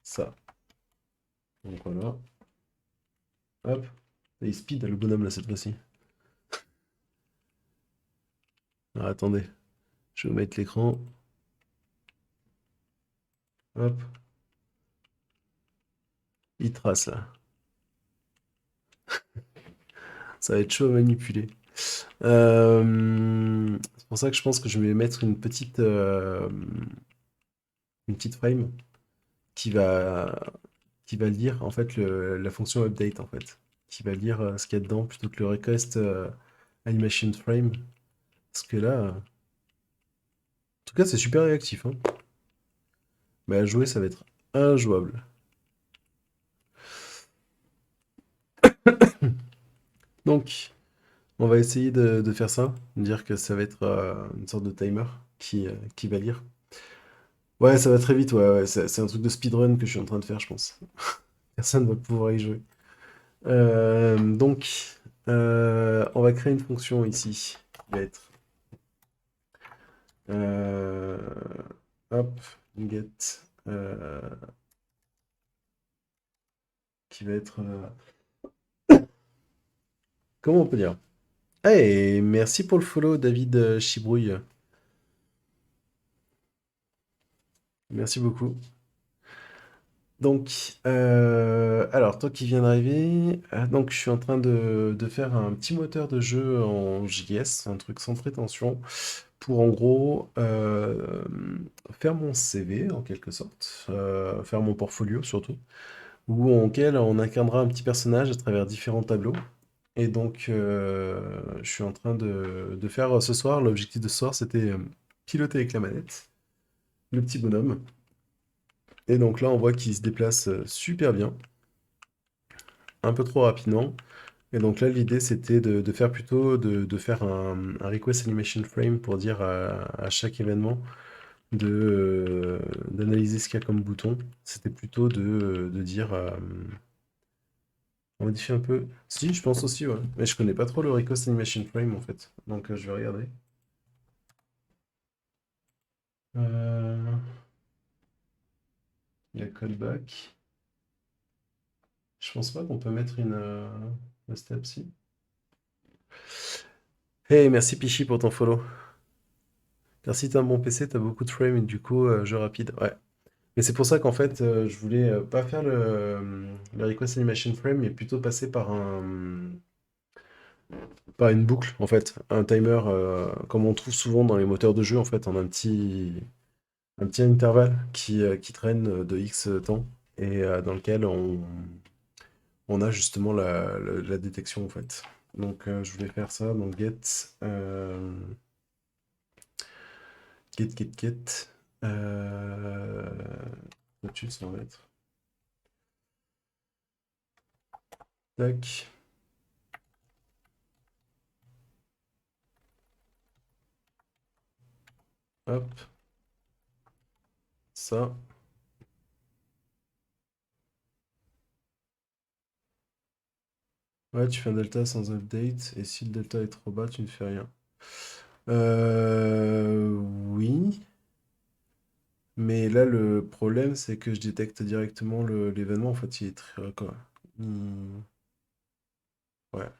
ça. Donc voilà. Hop. Et il speed le bonhomme là cette fois-ci. Alors, attendez. Je vais vous mettre l'écran. Hop. Il trace là. Ça va être chaud à manipuler. C'est pour ça que je pense que je vais mettre une petite frame qui va, qui va lire en fait la fonction update en fait. Qui va lire ce qu'il y a dedans plutôt que le request animation frame. Parce que là, en tout cas, c'est super réactif, hein. Mais à jouer, ça va être injouable. Donc, on va essayer de faire ça, dire que ça va être une sorte de timer qui va lire. Ouais, ça va très vite, ouais, ouais, c'est un truc de speedrun que je suis en train de faire, je pense. Personne va pouvoir y jouer. Donc, on va créer une fonction ici qui va être euh, hop, get, qui va être comment on peut dire? Hey, merci pour le follow, David Chibrouille. Merci beaucoup. Donc, alors, toi qui viens d'arriver, donc je suis en train de faire un petit moteur de jeu en JS, un truc sans prétention, pour en gros faire mon CV en quelque sorte, faire mon portfolio surtout, où auquel on incarnera un petit personnage à travers différents tableaux. Et donc, je suis en train de faire ce soir, l'objectif de ce soir, c'était piloter avec la manette, le petit bonhomme. Et donc là, on voit qu'il se déplace super bien, un peu trop rapidement. Et donc là, l'idée, c'était de faire plutôt, de faire un request animation frame pour dire à chaque événement d'analyser ce qu'il y a comme bouton. C'était plutôt de dire, on modifie un peu. Si, je pense aussi, ouais. Mais je connais pas trop le request animation frame en fait. Donc je vais regarder. Euh, il y a callback. Je pense pas qu'on peut mettre une step si. Hey, merci Pichi pour ton follow. Car si t'as un bon PC, t'as beaucoup de frames et du coup, jeu rapide. Ouais. Mais c'est pour ça qu'en fait, je voulais pas faire le request animation frame, mais plutôt passer par une boucle, en fait. Un timer, comme on trouve souvent dans les moteurs de jeu, en fait, on a un petit intervalle qui traîne de X temps et dans lequel on a justement la détection, en fait. Donc, je voulais faire ça. Donc, get. Euh, Là-dessus, ça va être. Tac. Hop. Ça. Ouais, tu fais un delta sans update, et si le delta est trop bas, tu ne fais rien. Oui, mais là le problème c'est que je détecte directement l'événement, en fait il est très... quoi. Ouais,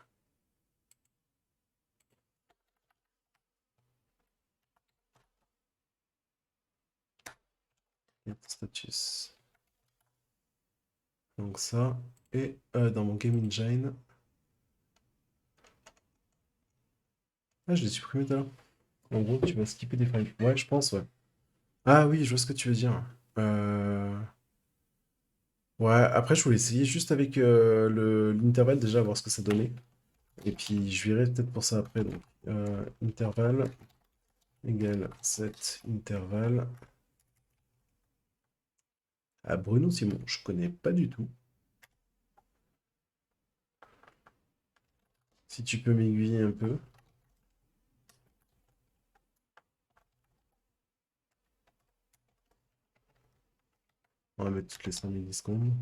get status. Donc ça. Et dans mon Game Engine. Ah, je l'ai supprimé tout à l'heure. En gros, tu vas skipper des files. Ouais, je pense, ouais. Ah oui, je vois ce que tu veux dire. Euh, Ouais, après, je voulais essayer juste avec l'intervalle déjà, voir ce que ça donnait. Et puis, je verrai peut-être pour ça après. Donc, intervalle égale 7 intervalle. Ah, Bruno Simon, je connais pas du tout. Si tu peux m'aiguiller un peu. On va mettre toutes les 5 millisecondes.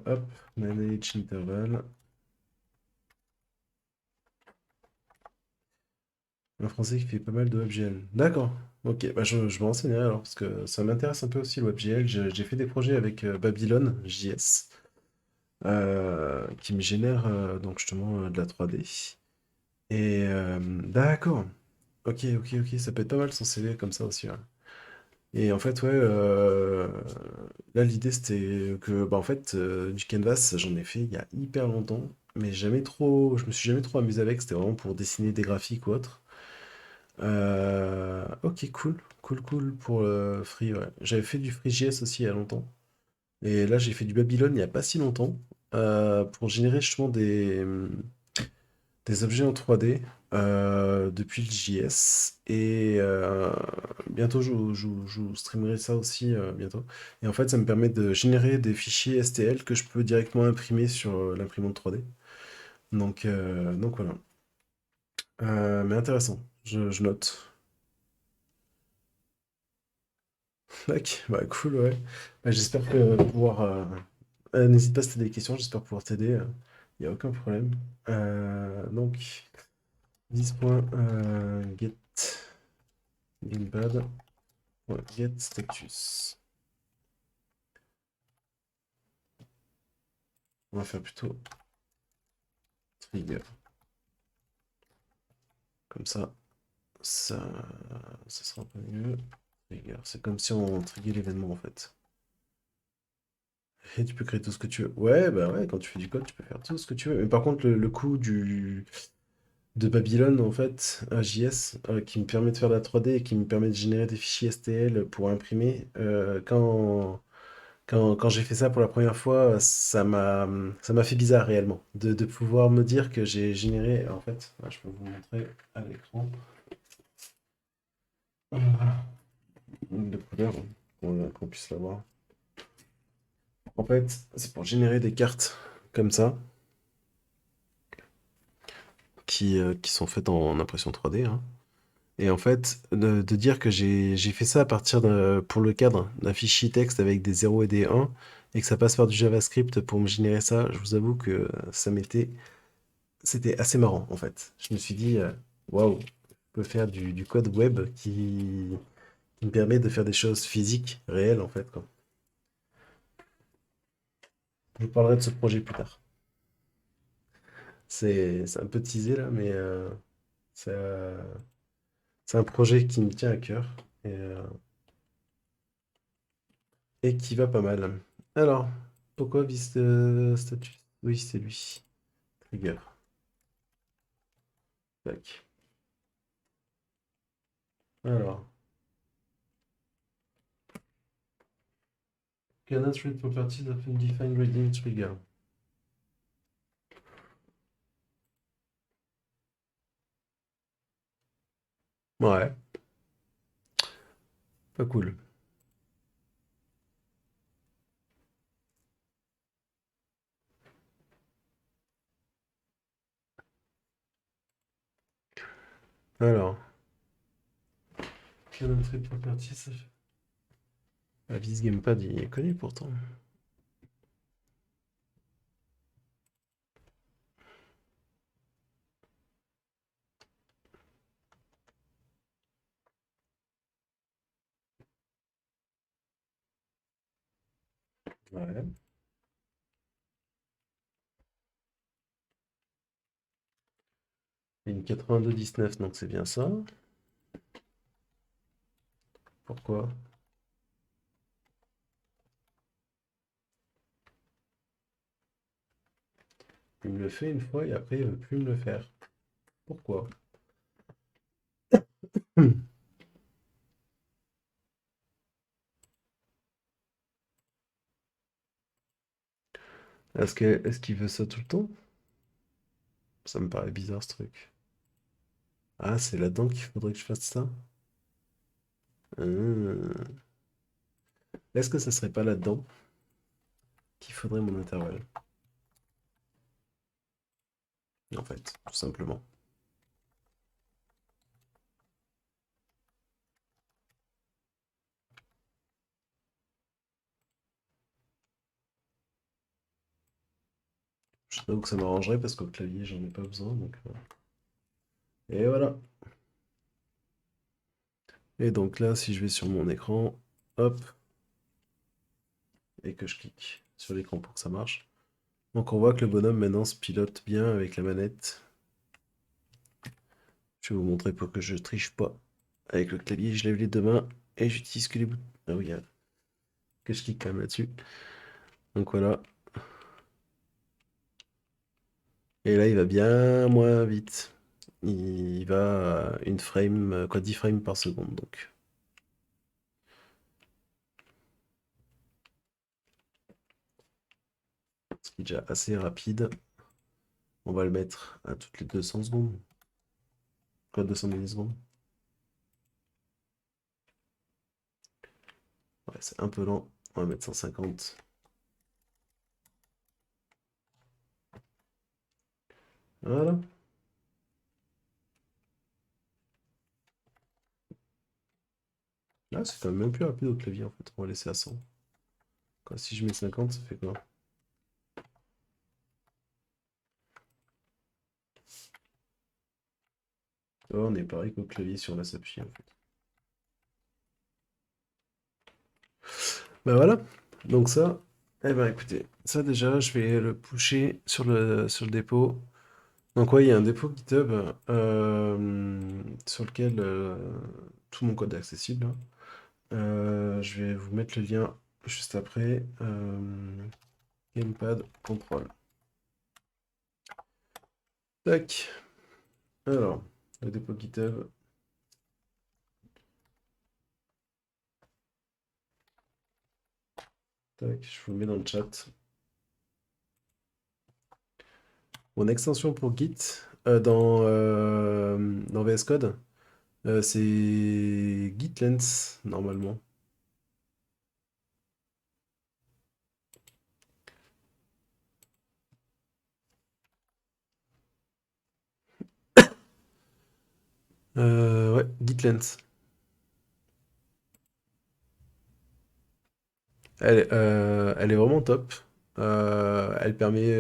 Hop, manage interval. Un français qui fait pas mal de WebGL. D'accord. Ok, bah je me renseignerai alors, parce que ça m'intéresse un peu aussi le WebGL. J'ai fait des projets avec Babylon JS, qui me génère donc justement de la 3D. Et d'accord. Ok, ok, ok. Ça peut être pas mal son CV comme ça aussi, ouais. Et en fait, ouais, là l'idée c'était que, bah en fait, du canvas, j'en ai fait il y a hyper longtemps, mais jamais trop, je me suis jamais trop amusé avec. C'était vraiment pour dessiner des graphiques ou autre. Ok, cool, cool, cool pour Free, ouais. J'avais fait du FreeJS aussi il y a longtemps. Et là, j'ai fait du Babylon il n'y a pas si longtemps pour générer justement des objets en 3D depuis le JS. Et bientôt, je vous streamerai ça aussi bientôt. Et en fait, ça me permet de générer des fichiers STL que je peux directement imprimer sur l'imprimante 3D. Donc voilà. Mais intéressant, je note. Tac, bah cool, ouais. Bah, j'espère que pouvoir. N'hésite pas si t'as des questions, j'espère pouvoir t'aider. Il n'y a aucun problème. Donc, 10.get gamepad. Ouais, get status. On va faire plutôt trigger. Comme ça, ça sera un peu mieux. Trigger. C'est comme si on triguait l'événement en fait. Et tu peux créer tout ce que tu veux. Ouais, bah ouais, quand tu fais du code, tu peux faire tout ce que tu veux. Mais par contre, le coût de Babylone, en fait, un JS, qui me permet de faire de la 3D et qui me permet de générer des fichiers STL pour imprimer, quand j'ai fait ça pour la première fois, ça m'a fait bizarre réellement. De pouvoir me dire que j'ai généré. En fait, je peux vous montrer à l'écran. De couleur, qu'on puisse la voir. En fait, c'est pour générer des cartes comme ça, qui sont faites en impression 3D, hein. Et en fait, de dire que j'ai fait ça à partir pour le cadre d'un fichier texte avec des 0 et des 1, et que ça passe par du JavaScript pour me générer ça, je vous avoue que c'était assez marrant en fait. Je me suis dit, waouh, je peux faire du code web qui me permet de faire des choses physiques, réelles en fait, quoi. Je vous parlerai de ce projet plus tard. C'est un peu teasé là, mais c'est euh, c'est un projet qui me tient à cœur et qui va pas mal. Alors, pourquoi vice statut? Oui, c'est lui. Trigger. Tac. Alors, cannot read properties of undefined reading trigger. Ouais, pas cool. Alors, cannot read properties of... Ah, Viz Gamepad, il est connu pourtant. Ouais. Une 82-19, donc c'est bien ça. Pourquoi? Il me le fait une fois et après il veut plus me le faire. Pourquoi? Hmm. Est-ce qu'il veut ça tout le temps? Ça me paraît bizarre ce truc. Ah, c'est là-dedans qu'il faudrait que je fasse ça? Hmm. Est-ce que ça serait pas là-dedans qu'il faudrait mon intervalle? En fait, tout simplement. Je t'avoue que ça m'arrangerait parce qu'au clavier, j'en ai pas besoin. Donc, et voilà. Et donc là, si je vais sur mon écran, hop, et que je clique sur l'écran pour que ça marche. Donc on voit que le bonhomme maintenant se pilote bien avec la manette. Je vais vous montrer pour que je triche pas. Avec le clavier, je lève les deux mains et j'utilise que les boutons. Ah oui, que je clique quand même là-dessus. Donc voilà. Et là, il va bien moins vite. Il va à une frame, quoi, 10 frames par seconde. Donc, ce qui est déjà assez rapide. On va le mettre à toutes les 200 secondes. Quoi, 200 millisecondes. Ouais, c'est un peu lent. On va mettre 150. Voilà. Là, c'est quand même plus rapide au clavier en fait. On va laisser à 100. Quoi, si je mets 50, ça fait quoi? Oh, on est pareil qu'au clavier si on laisse appuyer en fait. Bah voilà. Donc ça, eh ben écoutez, ça déjà, je vais le pusher sur le dépôt. Donc ouais, il y a un dépôt GitHub sur lequel tout mon code est accessible, hein. Je vais vous mettre le lien juste après. Gamepad control. Tac. Alors, le dépôt GitHub. Tac, je vous le mets dans le chat. Mon extension pour Git dans VS Code, c'est GitLens normalement. Ouais, GitLens. Elle est vraiment top. Elle permet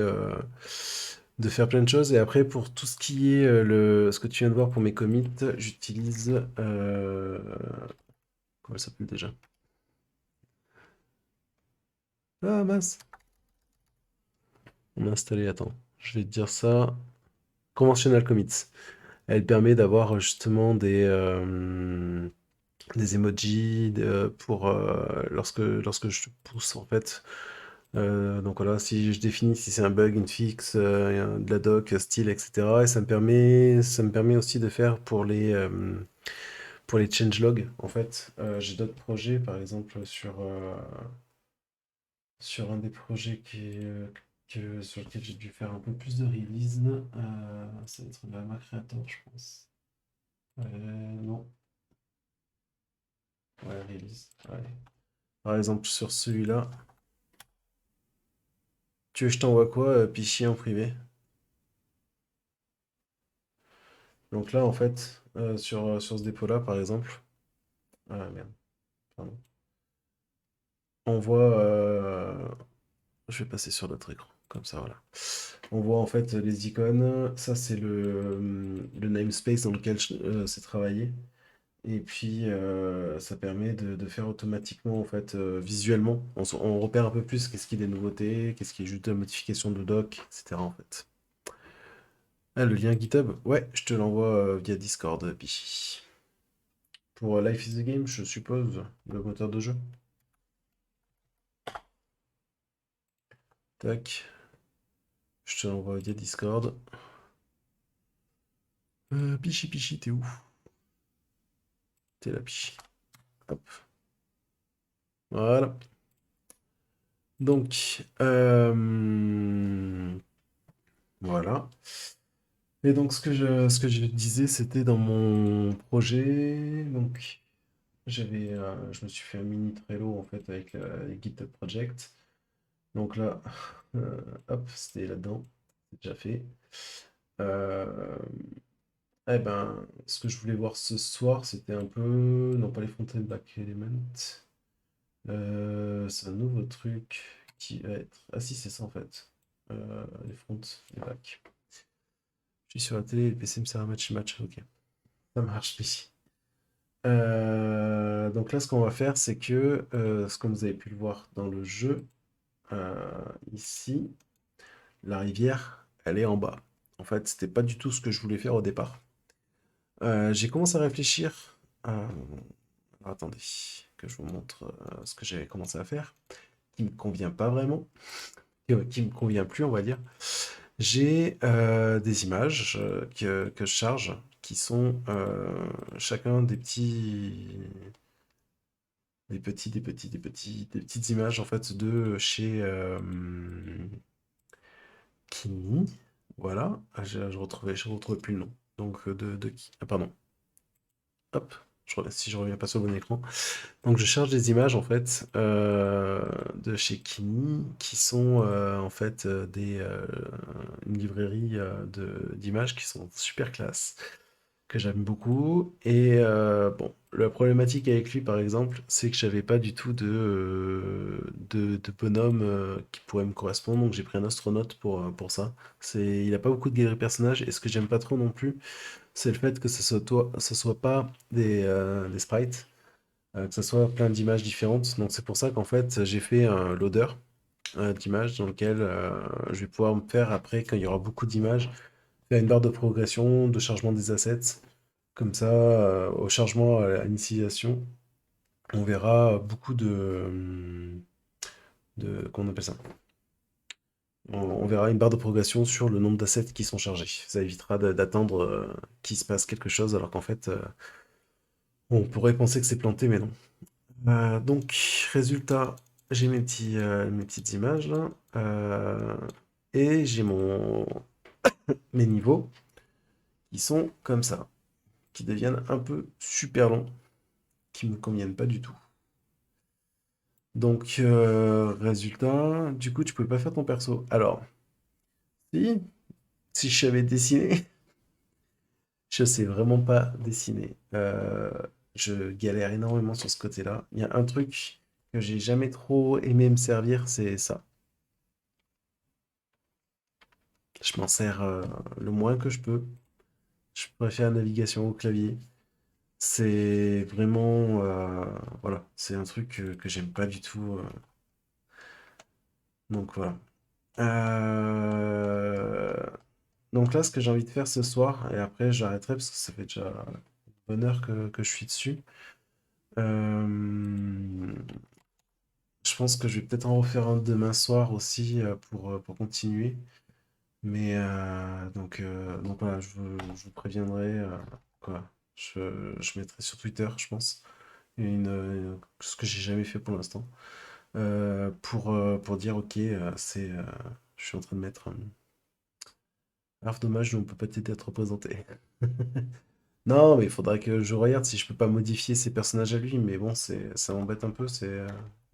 de faire plein de choses. Et après, pour tout ce qui est ce que tu viens de voir pour mes commits, j'utilise. Comment elle s'appelle déjà? Ah mince! On a installé, attends, je vais te dire ça. Conventional commits. Elle permet d'avoir justement des emojis pour lorsque je pousse en fait. Donc voilà, si je définis si c'est un bug, une fixe, de la doc, style, etc. Et ça me permet aussi de faire pour les changelogs, en fait. J'ai d'autres projets, par exemple, sur un des projets sur lequel j'ai dû faire un peu plus de release. Ça va être la Creator, je pense. Non, ouais, release. Ouais. Par exemple, sur celui-là, tu veux que je t'envoie quoi, Pichy en privé? Donc là, en fait, sur ce dépôt-là, par exemple, ah merde, pardon. On voit, je vais passer sur l'autre écran, comme ça, voilà. On voit en fait les icônes. Ça, c'est le namespace dans lequel c'est travaillé. Et puis, ça permet de faire automatiquement, en fait, visuellement. On repère un peu plus qu'est-ce qui est des nouveautés, qu'est-ce qui est juste de la modification de doc, etc. en fait. Ah, le lien GitHub? Ouais, je te l'envoie via Discord, Pichi. Pour Life is the Game, je suppose, le moteur de jeu. Tac, je te l'envoie via Discord. Pichi, Pichi, t'es où? T'es là, Pichi. Hop, voilà. Donc, voilà. Et donc, ce que je disais, c'était dans mon projet. Donc, je me suis fait un mini Trello, en fait, avec les GitHub Project. Donc là, hop, c'était là-dedans. C'est déjà fait. Euh, eh ben, ce que je voulais voir ce soir, c'était un peu... Non, pas les front-end back element. C'est un nouveau truc qui va être... Ah si, c'est ça en fait. Les front, les back. Je suis sur la télé, le PC me sert à match, ok. Ça marche ici. Donc là, ce qu'on va faire, c'est que, comme vous avez pu le voir dans le jeu, ici, la rivière, elle est en bas. En fait, c'était pas du tout ce que je voulais faire au départ. J'ai commencé à réfléchir. Alors, attendez, que je vous montre ce que j'avais commencé à faire, qui me convient pas vraiment, qui me convient plus, on va dire. J'ai des images que je charge, qui sont chacun des petites images en fait de chez Kini. Voilà. Ah, je retrouvais plus le nom. Donc de qui? Ah pardon. Hop. Si je reviens pas sur le bon écran. Donc je charge des images en fait de chez Kini qui sont en fait une librairie d'images qui sont super classe, que j'aime beaucoup. Et bon, la problématique avec lui, par exemple, c'est que j'avais pas du tout de bonhomme qui pourrait me correspondre, donc j'ai pris un astronaute pour ça. Il a pas beaucoup de galeries personnages, et ce que j'aime pas trop non plus, c'est le fait que ce soit pas des sprites, que ce soit plein d'images différentes. Donc c'est pour ça qu'en fait, j'ai fait un loader d'images dans lequel je vais pouvoir me faire après, quand il y aura beaucoup d'images, faire une barre de progression, de chargement des assets. Comme ça, au chargement, à l'initialisation, on verra beaucoup comment on appelle ça? On verra une barre de progression sur le nombre d'assets qui sont chargés. Ça évitera d'attendre qu'il se passe quelque chose, alors qu'en fait, on pourrait penser que c'est planté, mais non. Donc, résultat, j'ai mes petites images là, et j'ai mes niveaux qui sont comme ça, qui deviennent un peu super longs, qui me conviennent pas du tout. Donc, résultat, du coup, tu pouvais pas faire ton perso. Alors, si, si je savais dessiner, je sais vraiment pas dessiner. Je galère énormément sur ce côté-là. Il y a un truc que j'ai jamais trop aimé me servir, c'est ça. Je m'en sers le moins que je peux. Je préfère la navigation au clavier. C'est vraiment, voilà, c'est un truc que j'aime pas du tout. Donc voilà. Euh, Donc là, ce que j'ai envie de faire ce soir, et après j'arrêterai parce que ça fait déjà une bonne heure que je suis dessus. Euh, je pense que je vais peut-être en refaire un demain soir aussi pour continuer. Mais donc voilà, je vous préviendrai. Quoi. Je mettrai sur Twitter, je pense, ce que j'ai jamais fait pour l'instant. Pour dire, ok, je suis en train de mettre un. Alors dommage, on peut peut-être être représenté. Non, mais il faudra que je regarde si je peux pas modifier ses personnages à lui, mais bon, ça m'embête un peu, c'est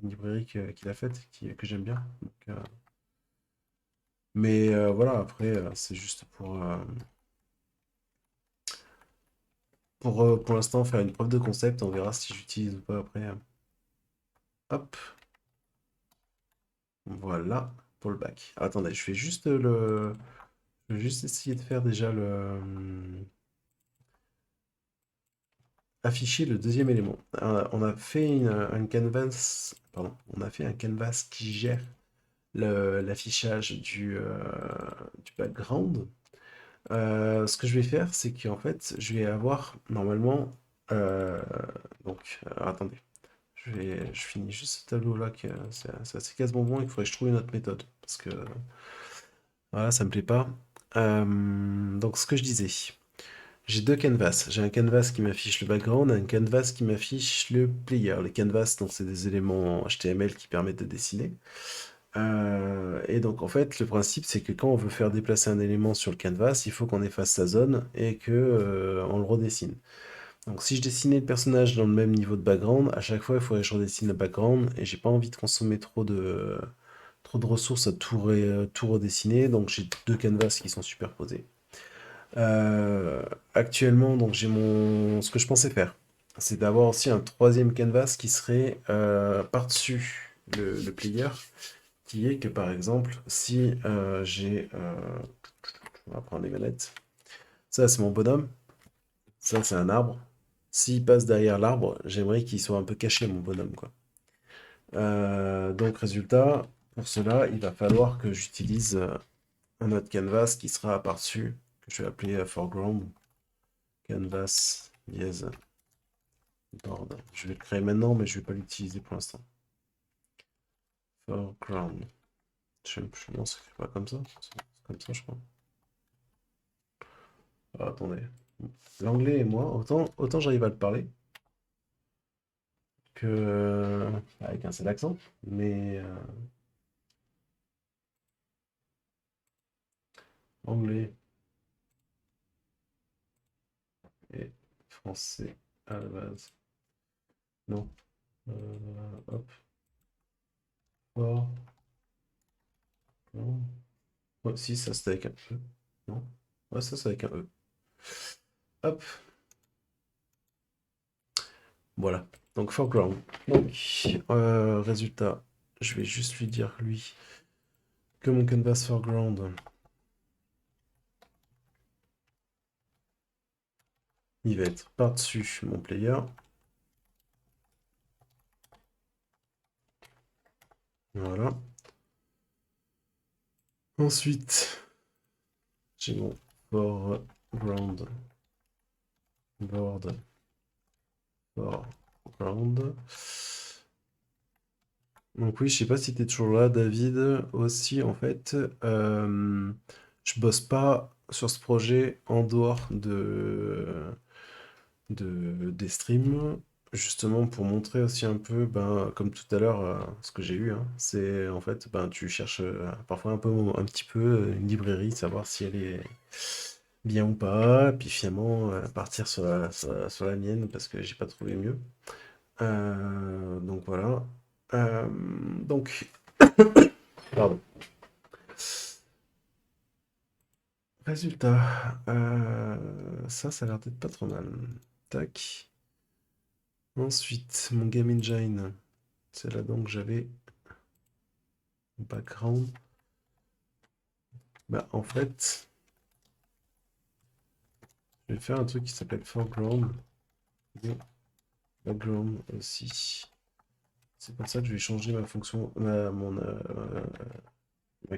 une librairie qu'il a faite, que j'aime bien. Donc, mais voilà, après, c'est juste pour l'instant faire une preuve de concept, on verra si j'utilise ou pas après. Hop, voilà, pour le bac. Ah, attendez, je vais juste essayer de faire déjà afficher le deuxième élément. On a fait un canvas, pardon, on a fait un canvas qui gère l'affichage du background. Ce que je vais faire, c'est qu'en fait, je vais avoir normalement. euh, attendez. Je finis juste ce tableau-là, que c'est assez quasiment bon. Il faudrait que je trouve une autre méthode. Parce que voilà, ça me plaît pas. Donc, ce que je disais, j'ai deux canvas. J'ai un canvas qui m'affiche le background, un canvas qui m'affiche le player. Les canvas, donc, c'est des éléments HTML qui permettent de dessiner. Et donc, en fait, le principe, c'est que quand on veut faire déplacer un élément sur le canvas, il faut qu'on efface sa zone et que on le redessine. Donc si je dessinais le personnage dans le même niveau de background, à chaque fois il faudrait que je redessine le background et j'ai pas envie de consommer trop de ressources à tout redessiner, donc j'ai deux canvas qui sont superposés. Euh, Actuellement, donc ce que je pensais faire, c'est d'avoir aussi un troisième canvas qui serait par-dessus le player, qui est que par exemple, si on va prendre les manettes, ça c'est mon bonhomme, ça c'est un arbre. S'il passe derrière l'arbre, j'aimerais qu'il soit un peu caché, mon bonhomme, quoi. Donc, résultat, pour cela, il va falloir que j'utilise un autre canvas qui sera par-dessus, que je vais appeler foreground. Canvas, dièse, board. Je vais le créer maintenant, mais je ne vais pas l'utiliser pour l'instant. Foreground. Non, ça ne s'écrit pas comme ça. C'est comme ça, je crois. Ah, attendez. L'anglais et moi, autant j'arrive à le parler que avec un seul accent, mais anglais et français à la base. Non. Hop. Fort. Non. Ouais, si, ça c'était avec un E. Non. Ouais, ça c'est avec un E. Hop. Voilà. Donc foreground. Donc, résultat, je vais juste lui dire, lui, que mon canvas foreground, il va être par-dessus mon player. Voilà. Ensuite, j'ai mon foreground board foreground. Donc oui, je sais pas si tu es toujours là, David. Aussi, en fait, je bosse pas sur ce projet en dehors des streams, justement pour montrer aussi un peu, ben, comme tout à l'heure, ce que j'ai eu, hein, c'est en fait, ben, tu cherches parfois un petit peu une librairie, savoir si elle est bien ou pas, puis finalement partir sur la mienne parce que j'ai pas trouvé mieux. Donc voilà. Euh, donc, pardon. Résultat, ça a l'air d'être pas trop mal. Tac. Ensuite, mon Game Engine, c'est là-dedans que j'avais background. Bah, en fait, je vais faire un truc qui s'appelle foreground et background aussi. C'est pour ça que je vais changer ma fonction, ma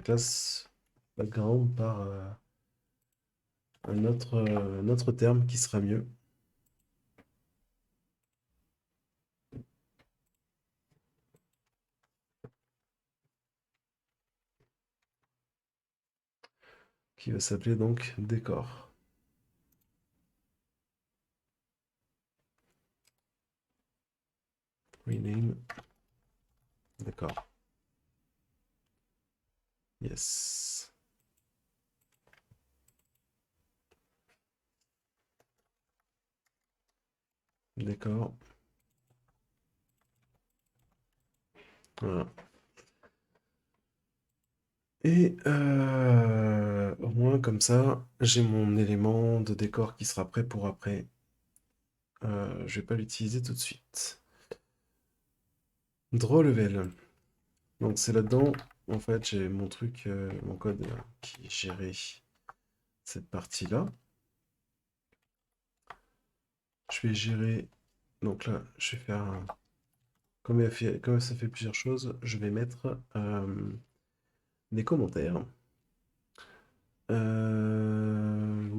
classe background par un autre terme qui sera mieux. Qui va s'appeler donc décor. Rename décor. Yes. Décor. Voilà. Et au moins comme ça, j'ai mon élément de décor qui sera prêt pour après. Je vais pas l'utiliser tout de suite. Draw level. Donc c'est là-dedans, en fait, j'ai mon truc, mon code qui gérait cette partie-là. Je vais gérer. Donc là, je vais faire comme ça fait plusieurs choses, je vais mettre des commentaires.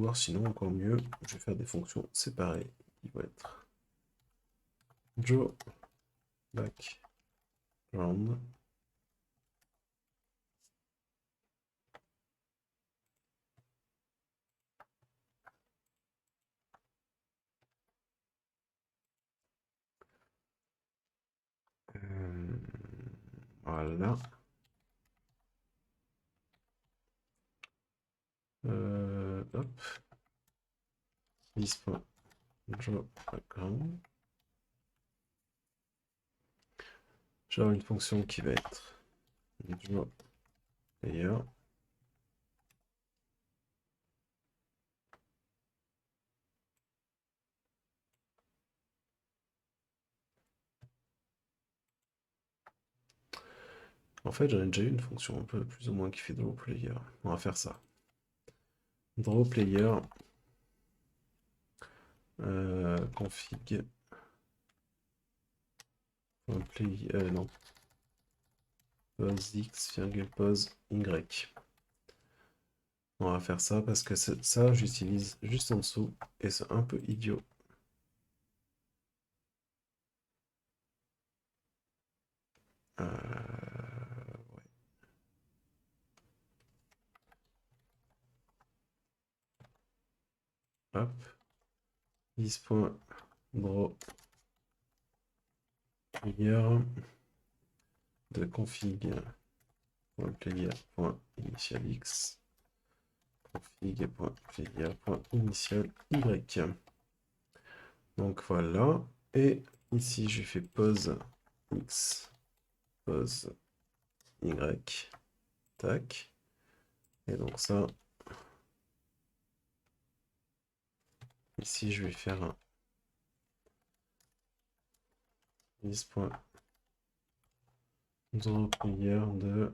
vouloir, sinon encore mieux, je vais faire des fonctions séparées qui vont être Joe background. Voilà. Hop. Joe background. Je vais avoir une fonction qui va être Joe player. En fait, j'en ai déjà eu une fonction un peu plus ou moins qui fait draw player. On va faire ça. Draw player config play, non, pose x, virgule pose y. On va faire ça parce que ça, j'utilise juste en dessous et c'est un peu idiot. Ouais. Hop. 10.draw player de config.player.initialX config.player.initial y. Donc voilà. Et ici, je fais pose x, pose y. Tac. Et donc ça, ici, je vais faire un 10.drawPlayer de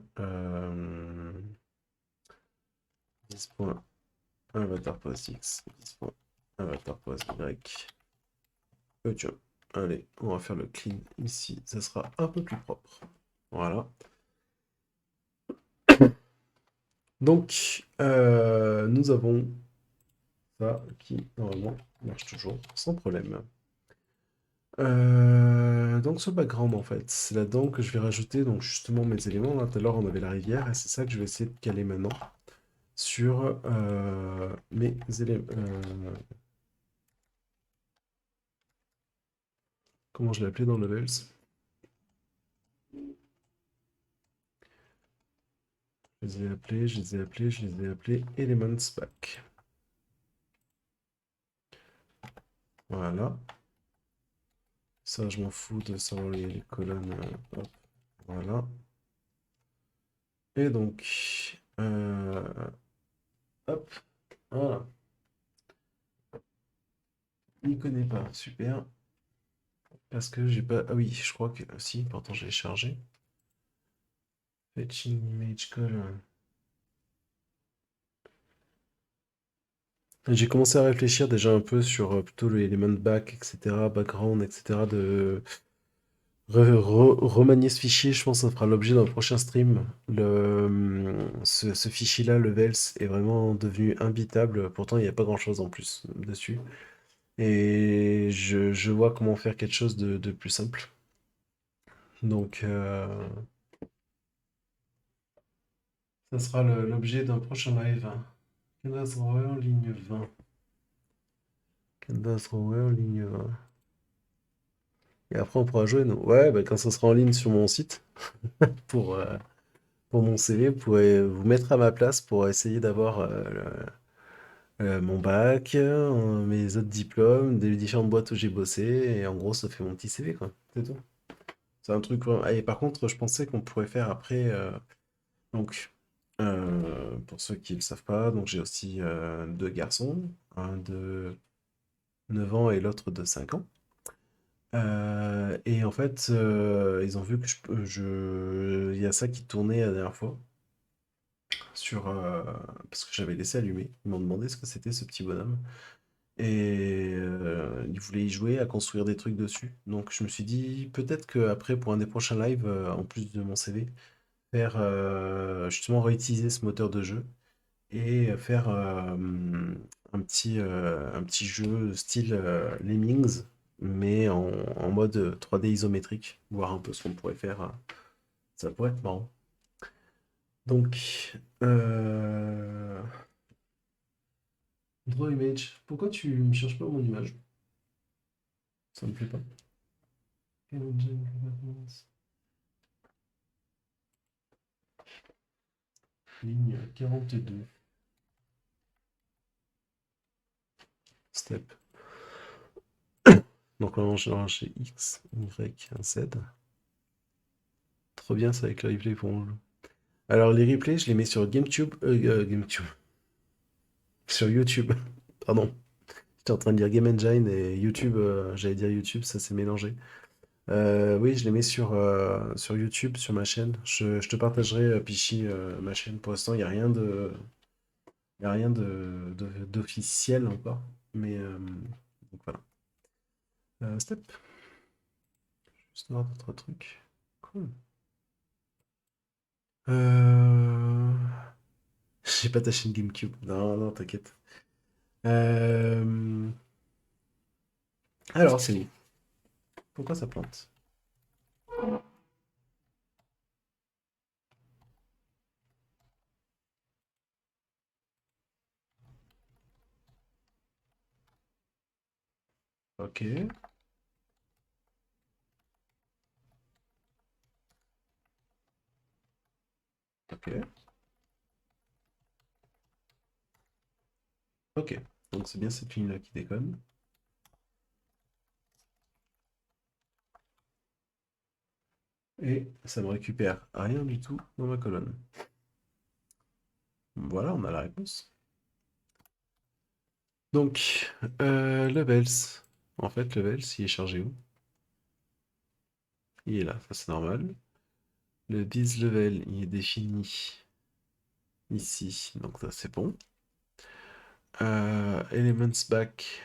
10.avatarPoseX, 10.avatarPoseY. Ok, allez, on va faire le clean ici, ça sera un peu plus propre. Voilà. Donc, nous avons ça qui, normalement, marche toujours sans problème. Donc ce background en fait, c'est là-dedans que je vais rajouter donc justement mes éléments. Là, tout à l'heure on avait la rivière et c'est ça que je vais essayer de caler maintenant sur mes éléments. Comment je l'ai appelé dans Levels? Je les ai appelés Elements Back. Voilà. Ça, je m'en fous de savoir les colonnes. Hop, voilà. Et donc, hop, voilà. Il connaît pas, super. Parce que j'ai pas. Ah oui, je crois que. Si, pourtant j'ai chargé. Fetching image color. J'ai commencé à réfléchir déjà un peu sur plutôt le element back, etc., background, etc., de remanier ce fichier. Je pense que ça fera l'objet d'un prochain stream. Ce fichier-là, Levels, est vraiment devenu imbitable. Pourtant, il n'y a pas grand-chose en plus dessus. Et je vois comment faire quelque chose de plus simple. Donc, ça sera l'objet d'un prochain live. Canvas Rower, ligne 20. Canvas Rower, ligne 20. Et après, on pourra jouer, nous. Ouais, bah, quand ça sera en ligne sur mon site, pour, euh, pour mon CV, vous pourrez vous mettre à ma place pour essayer d'avoir mon bac, mes autres diplômes, des différentes boîtes où j'ai bossé, et en gros, ça fait mon petit CV, quoi. C'est tout. C'est un truc vraiment. Ah, et par contre, je pensais qu'on pourrait faire après. Donc, pour ceux qui ne le savent pas, donc j'ai aussi deux garçons, un de 9 ans et l'autre de 5 ans. Et en fait, ils ont vu que il y a ça qui tournait la dernière fois sur parce que j'avais laissé allumer. Ils m'ont demandé ce que c'était ce petit bonhomme et ils voulaient y jouer, à construire des trucs dessus. Donc je me suis dit peut-être qu'après pour un des prochains lives, en plus de mon CV, faire justement réutiliser ce moteur de jeu et faire un petit jeu style Lemmings, mais en mode 3D isométrique, voir un peu ce qu'on pourrait faire. Ça pourrait être marrant. Donc, Draw image. Pourquoi tu me cherches pas mon image? Ça me plaît pas. Ligne 42. Step. Donc on j'ai X, Y, Z. Trop bien ça avec le replay pour mon jeu. Alors les replays, je les mets sur GameTube. GameTube. Sur YouTube. Pardon. J'étais en train de dire Game Engine et YouTube. J'allais dire YouTube, ça s'est mélangé. Oui, je les mets sur YouTube, sur ma chaîne. Je te partagerai, Pichy, ma chaîne. Pour l'instant, il n'y a rien y a rien d'officiel encore. Mais donc voilà. Step. Juste voir d'autres trucs. Cool. Euh... J'ai pas ta chaîne GameCube. Non, non, t'inquiète. Euh, Alors, c'est où? Pourquoi ça plante? Ok, ok, ok. Donc c'est bien cette ligne-là qui déconne. Et ça me récupère rien du tout dans ma colonne. Voilà, on a la réponse. Donc, levels. En fait, levels, il est chargé où? Il est là, ça c'est normal. Le biz level, il est défini ici, donc ça c'est bon. Elements back.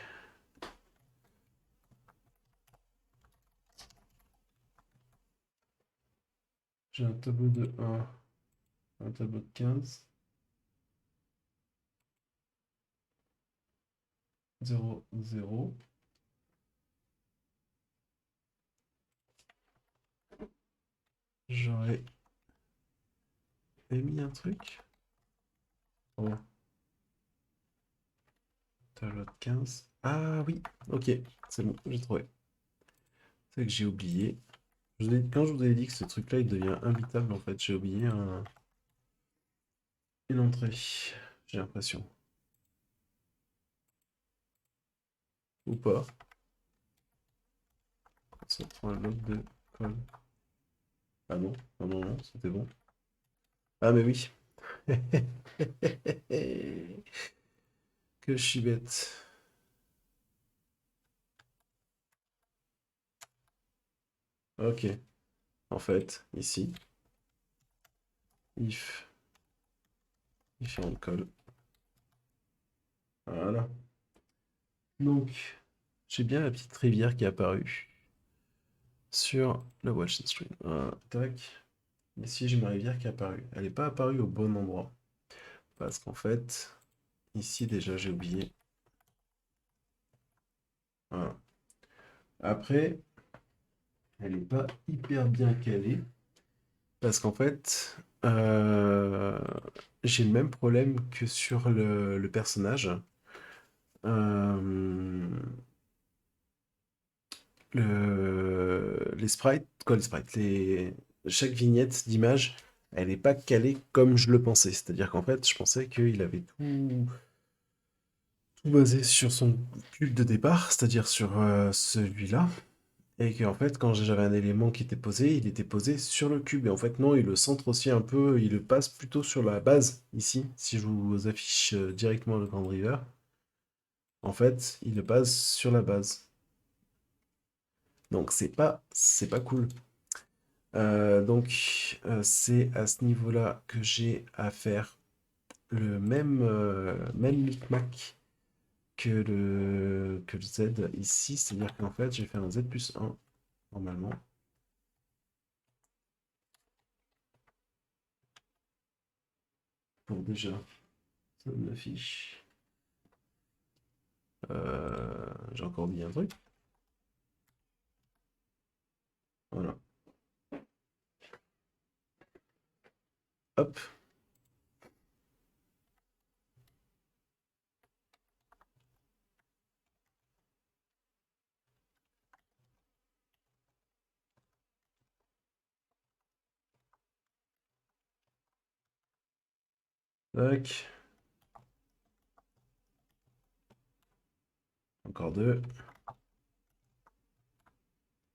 J'ai un tableau de 1, un tableau de 15, 0, 0. J'aurais émis un truc. Oh, tableau de 15. Ah oui, ok, c'est bon, j'ai trouvé. C'est que j'ai oublié. Quand je vous ai dit que ce truc-là, il devient imbitable, en fait, j'ai oublié une entrée, j'ai l'impression. Ou pas. Ça prend un bloc de colle. Ah non, non, non, non, c'était bon. Ah mais oui. Que je suis bête. Ok. En fait, ici, if, if on colle. Voilà. Donc, j'ai bien la petite rivière qui est apparue sur le watch stream. Tac. Ici, j'ai ma rivière qui est apparue. Elle n'est pas apparue au bon endroit. Parce qu'en fait, ici déjà, j'ai oublié. Voilà. Après, elle n'est pas hyper bien calée. Parce qu'en fait, j'ai le même problème que sur le personnage. Euh, les sprites, quoi les sprites, chaque vignette d'image, elle n'est pas calée comme je le pensais. C'est-à-dire qu'en fait, je pensais qu'il avait tout basé sur son cube de départ, c'est-à-dire sur celui-là. Et qu'en fait, quand j'avais un élément qui était posé, il était posé sur le cube. Et en fait, non, il le centre aussi un peu, il le passe plutôt sur la base, ici. Si je vous affiche directement le Grand River, en fait, il le passe sur la base. Donc c'est pas cool. C'est à ce niveau-là que j'ai à faire le même micmac que le Z ici. C'est-à-dire qu'en fait, j'ai fait un Z plus 1, normalement. Pour déjà, ça m'affiche. J'ai encore mis un truc. Voilà. Hop. Tac. Encore deux.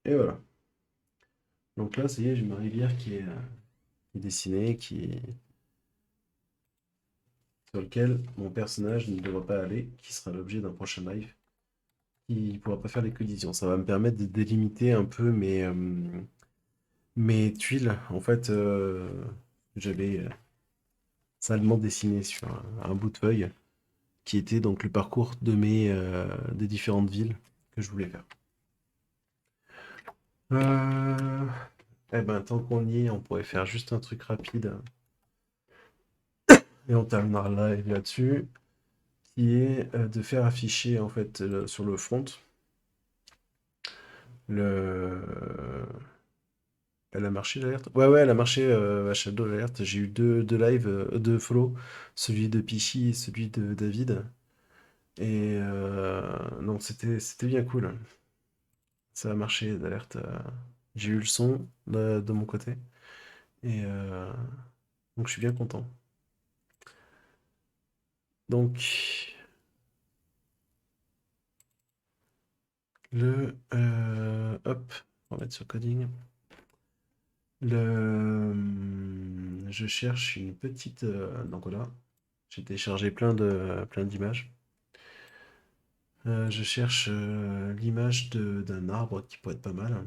Et voilà. Donc là, ça y est, j'ai ma rivière qui est dessinée, sur lequel mon personnage ne devra pas aller, qui sera l'objet d'un prochain live, qui ne pourra pas faire les collisions. Ça va me permettre de délimiter un peu mes tuiles. En fait, j'avais salement dessiné sur un bout de feuille, qui était donc le parcours des différentes villes que je voulais faire. Euh, Eh ben, tant qu'on y est, on pourrait faire juste un truc rapide et on terminera là-dessus, qui est de faire afficher en fait sur le front le. Elle a marché l'alerte? Ouais, ouais, elle a marché à Shadow l'alerte. J'ai eu deux lives, deux follow, celui de Pichy et celui de David. Et non, c'était bien cool. Ça a marché d'alerte. J'ai eu le son de mon côté. Et donc je suis bien content. Donc, hop, on va mettre sur coding. Je cherche une petite. Donc voilà, j'ai téléchargé plein d'images. Je cherche l'image d'un arbre qui pourrait être pas mal.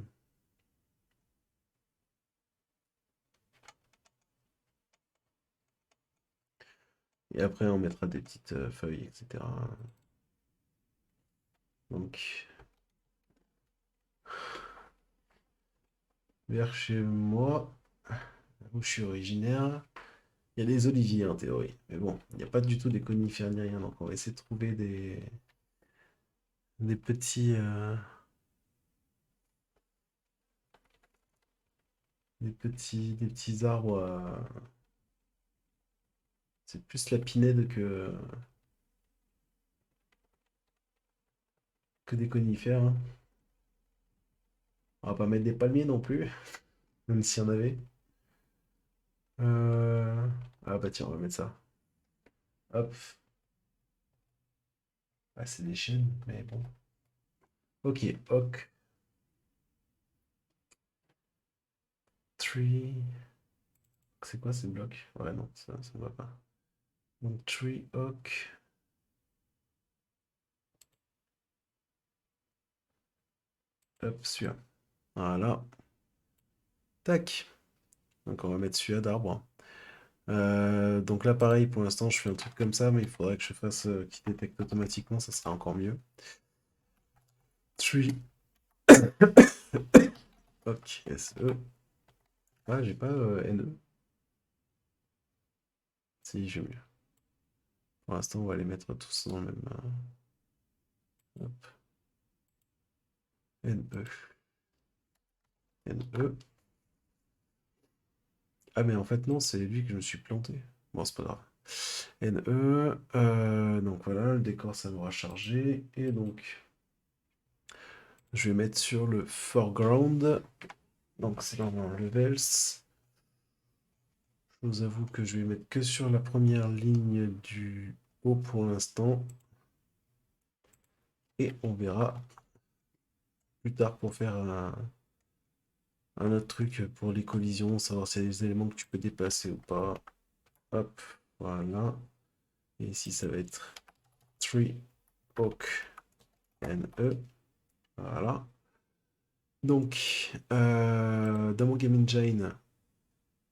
Et après, on mettra des petites feuilles, etc. Donc, vers chez moi, où je suis originaire, il y a des oliviers en théorie. Mais bon, il n'y a pas du tout des conifères ni rien. Donc, on va essayer de trouver des petits, des petits arbres. C'est plus la pinède que des conifères, hein. On va pas mettre des palmiers non plus, même s'il y en avait. Euh, Ah bah tiens, on va mettre ça. Hop. Ah, c'est des chaînes, mais bon. Ok, oak, tree. C'est quoi ces blocs? Ouais, non, ça ne va pas. Donc, tree, oak. Hop, celui-là. Voilà. Tac. Donc, on va mettre celui-là d'arbre. Donc là, pareil, pour l'instant, je fais un truc comme ça, mais il faudrait que je fasse qui détecte automatiquement, ça sera encore mieux. Tree, oak, S-E. Ah, j'ai pas N-E. Si, j'ai mieux. Pour l'instant, on va les mettre tous dans le même. Hop. N-E. N-E. Ah, mais en fait, non, c'est lui que je me suis planté. Bon, c'est pas grave. NE. Donc voilà, le décor, ça m'aura chargé. Et donc, je vais mettre sur le foreground. Donc, c'est dans mon levels. Je vous avoue que je vais mettre que sur la première ligne du haut pour l'instant. Et on verra plus tard pour faire un autre truc pour les collisions, savoir s'il y a des éléments que tu peux dépasser ou pas. Hop, voilà. Et ici, ça va être 3 Oak NE. Voilà. Donc, dans mon Game Engine,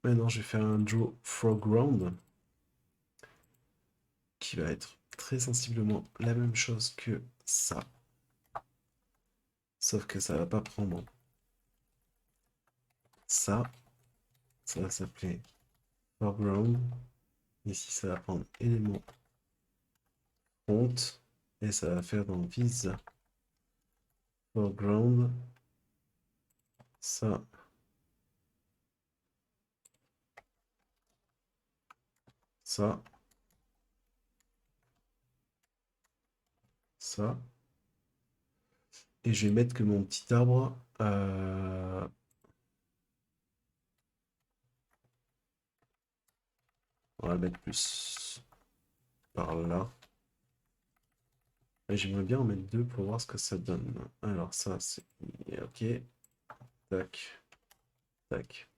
maintenant je vais faire un Draw Foreground qui va être très sensiblement la même chose que ça. Sauf que ça va pas prendre ça. Ça va s'appeler Foreground. Ici, ça va prendre élément front. Et ça va faire dans Vis Foreground. Ça. Ça. Ça. Et je vais mettre que mon petit arbre. On va le mettre plus par là. Et j'aimerais bien en mettre deux pour voir ce que ça donne. Alors ça, c'est... Ok. Tac. Tac.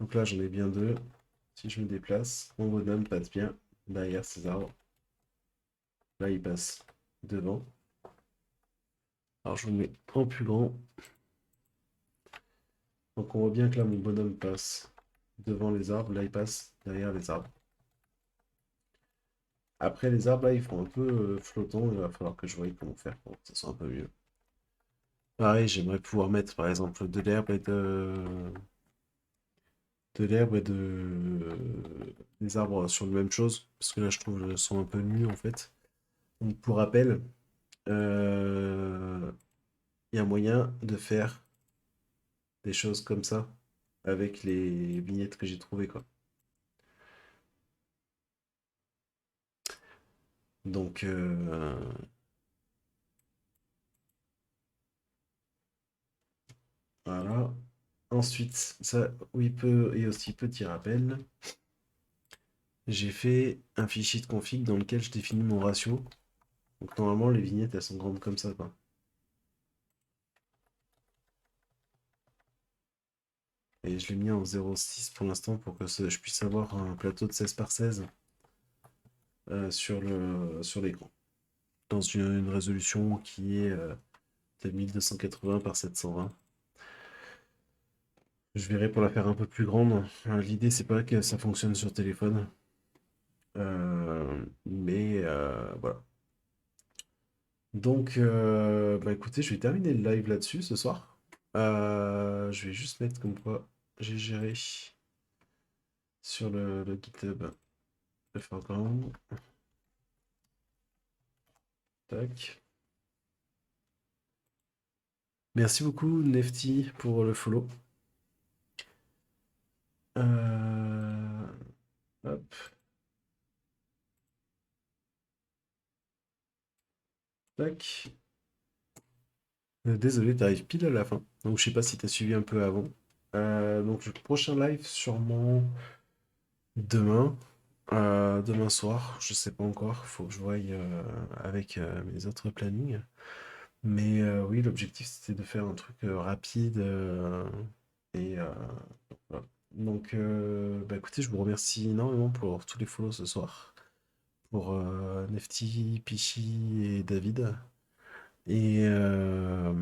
Donc là, j'en ai bien deux. Si je me déplace, mon bonhomme passe bien derrière ces arbres. Là, il passe devant. Alors, je vous le mets en plus grand. Donc, on voit bien que là, mon bonhomme passe devant les arbres. Là, il passe derrière les arbres. Après, les arbres, là, ils font un peu flottants. Il va falloir que je voie comment faire pour que ça soit un peu mieux. Pareil, j'aimerais pouvoir mettre, par exemple, de l'herbe et de l'herbe et des arbres sur la même chose. Parce que là, je trouve qu'ils sont un peu nus, en fait. Donc, pour rappel, euh, il y a moyen de faire des choses comme ça avec les vignettes que j'ai trouvées, quoi. Donc, voilà. Ensuite, ça, oui, peut, et aussi petit rappel, j'ai fait un fichier de config dans lequel je définis mon ratio. Donc, normalement, les vignettes, elles sont grandes comme ça, quoi. Et je l'ai mis en 0,6 pour l'instant pour que je puisse avoir un plateau de 16 par 16 sur l'écran. Dans une résolution qui est de 1280 par 720. Je verrai pour la faire un peu plus grande. L'idée, c'est pas que ça fonctionne sur téléphone. Mais voilà. Donc, bah écoutez, je vais terminer le live là-dessus ce soir. Je vais juste mettre comme quoi j'ai géré sur le GitHub le foreground. Tac. Merci beaucoup, Nefty, pour le follow. Hop, tac. Désolé, t'arrives pile à la fin. Donc, je sais pas si t'as suivi un peu avant. Donc, le prochain live, sûrement demain. Demain soir, je sais pas encore. Faut que je voie avec mes autres plannings. Mais oui, l'objectif, c'était de faire un truc rapide. Et voilà. Donc, bah, écoutez, je vous remercie énormément pour tous les follow ce soir. Pour Nefty, Pichy et David. Et, euh,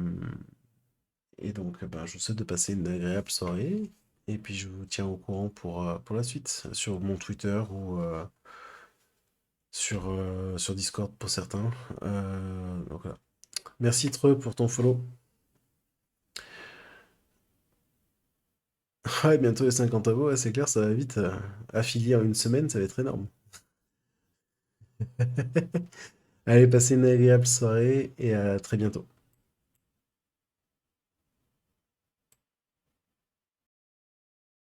et donc, ben, je vous souhaite de passer une agréable soirée. Et puis, je vous tiens au courant pour la suite sur mon Twitter ou sur Discord pour certains. Donc voilà. Merci Treux pour ton follow. Ouais, bientôt les 50 abos, ouais, c'est clair, ça va vite. Affilié en une semaine, ça va être énorme. Allez, passez une agréable soirée et à très bientôt.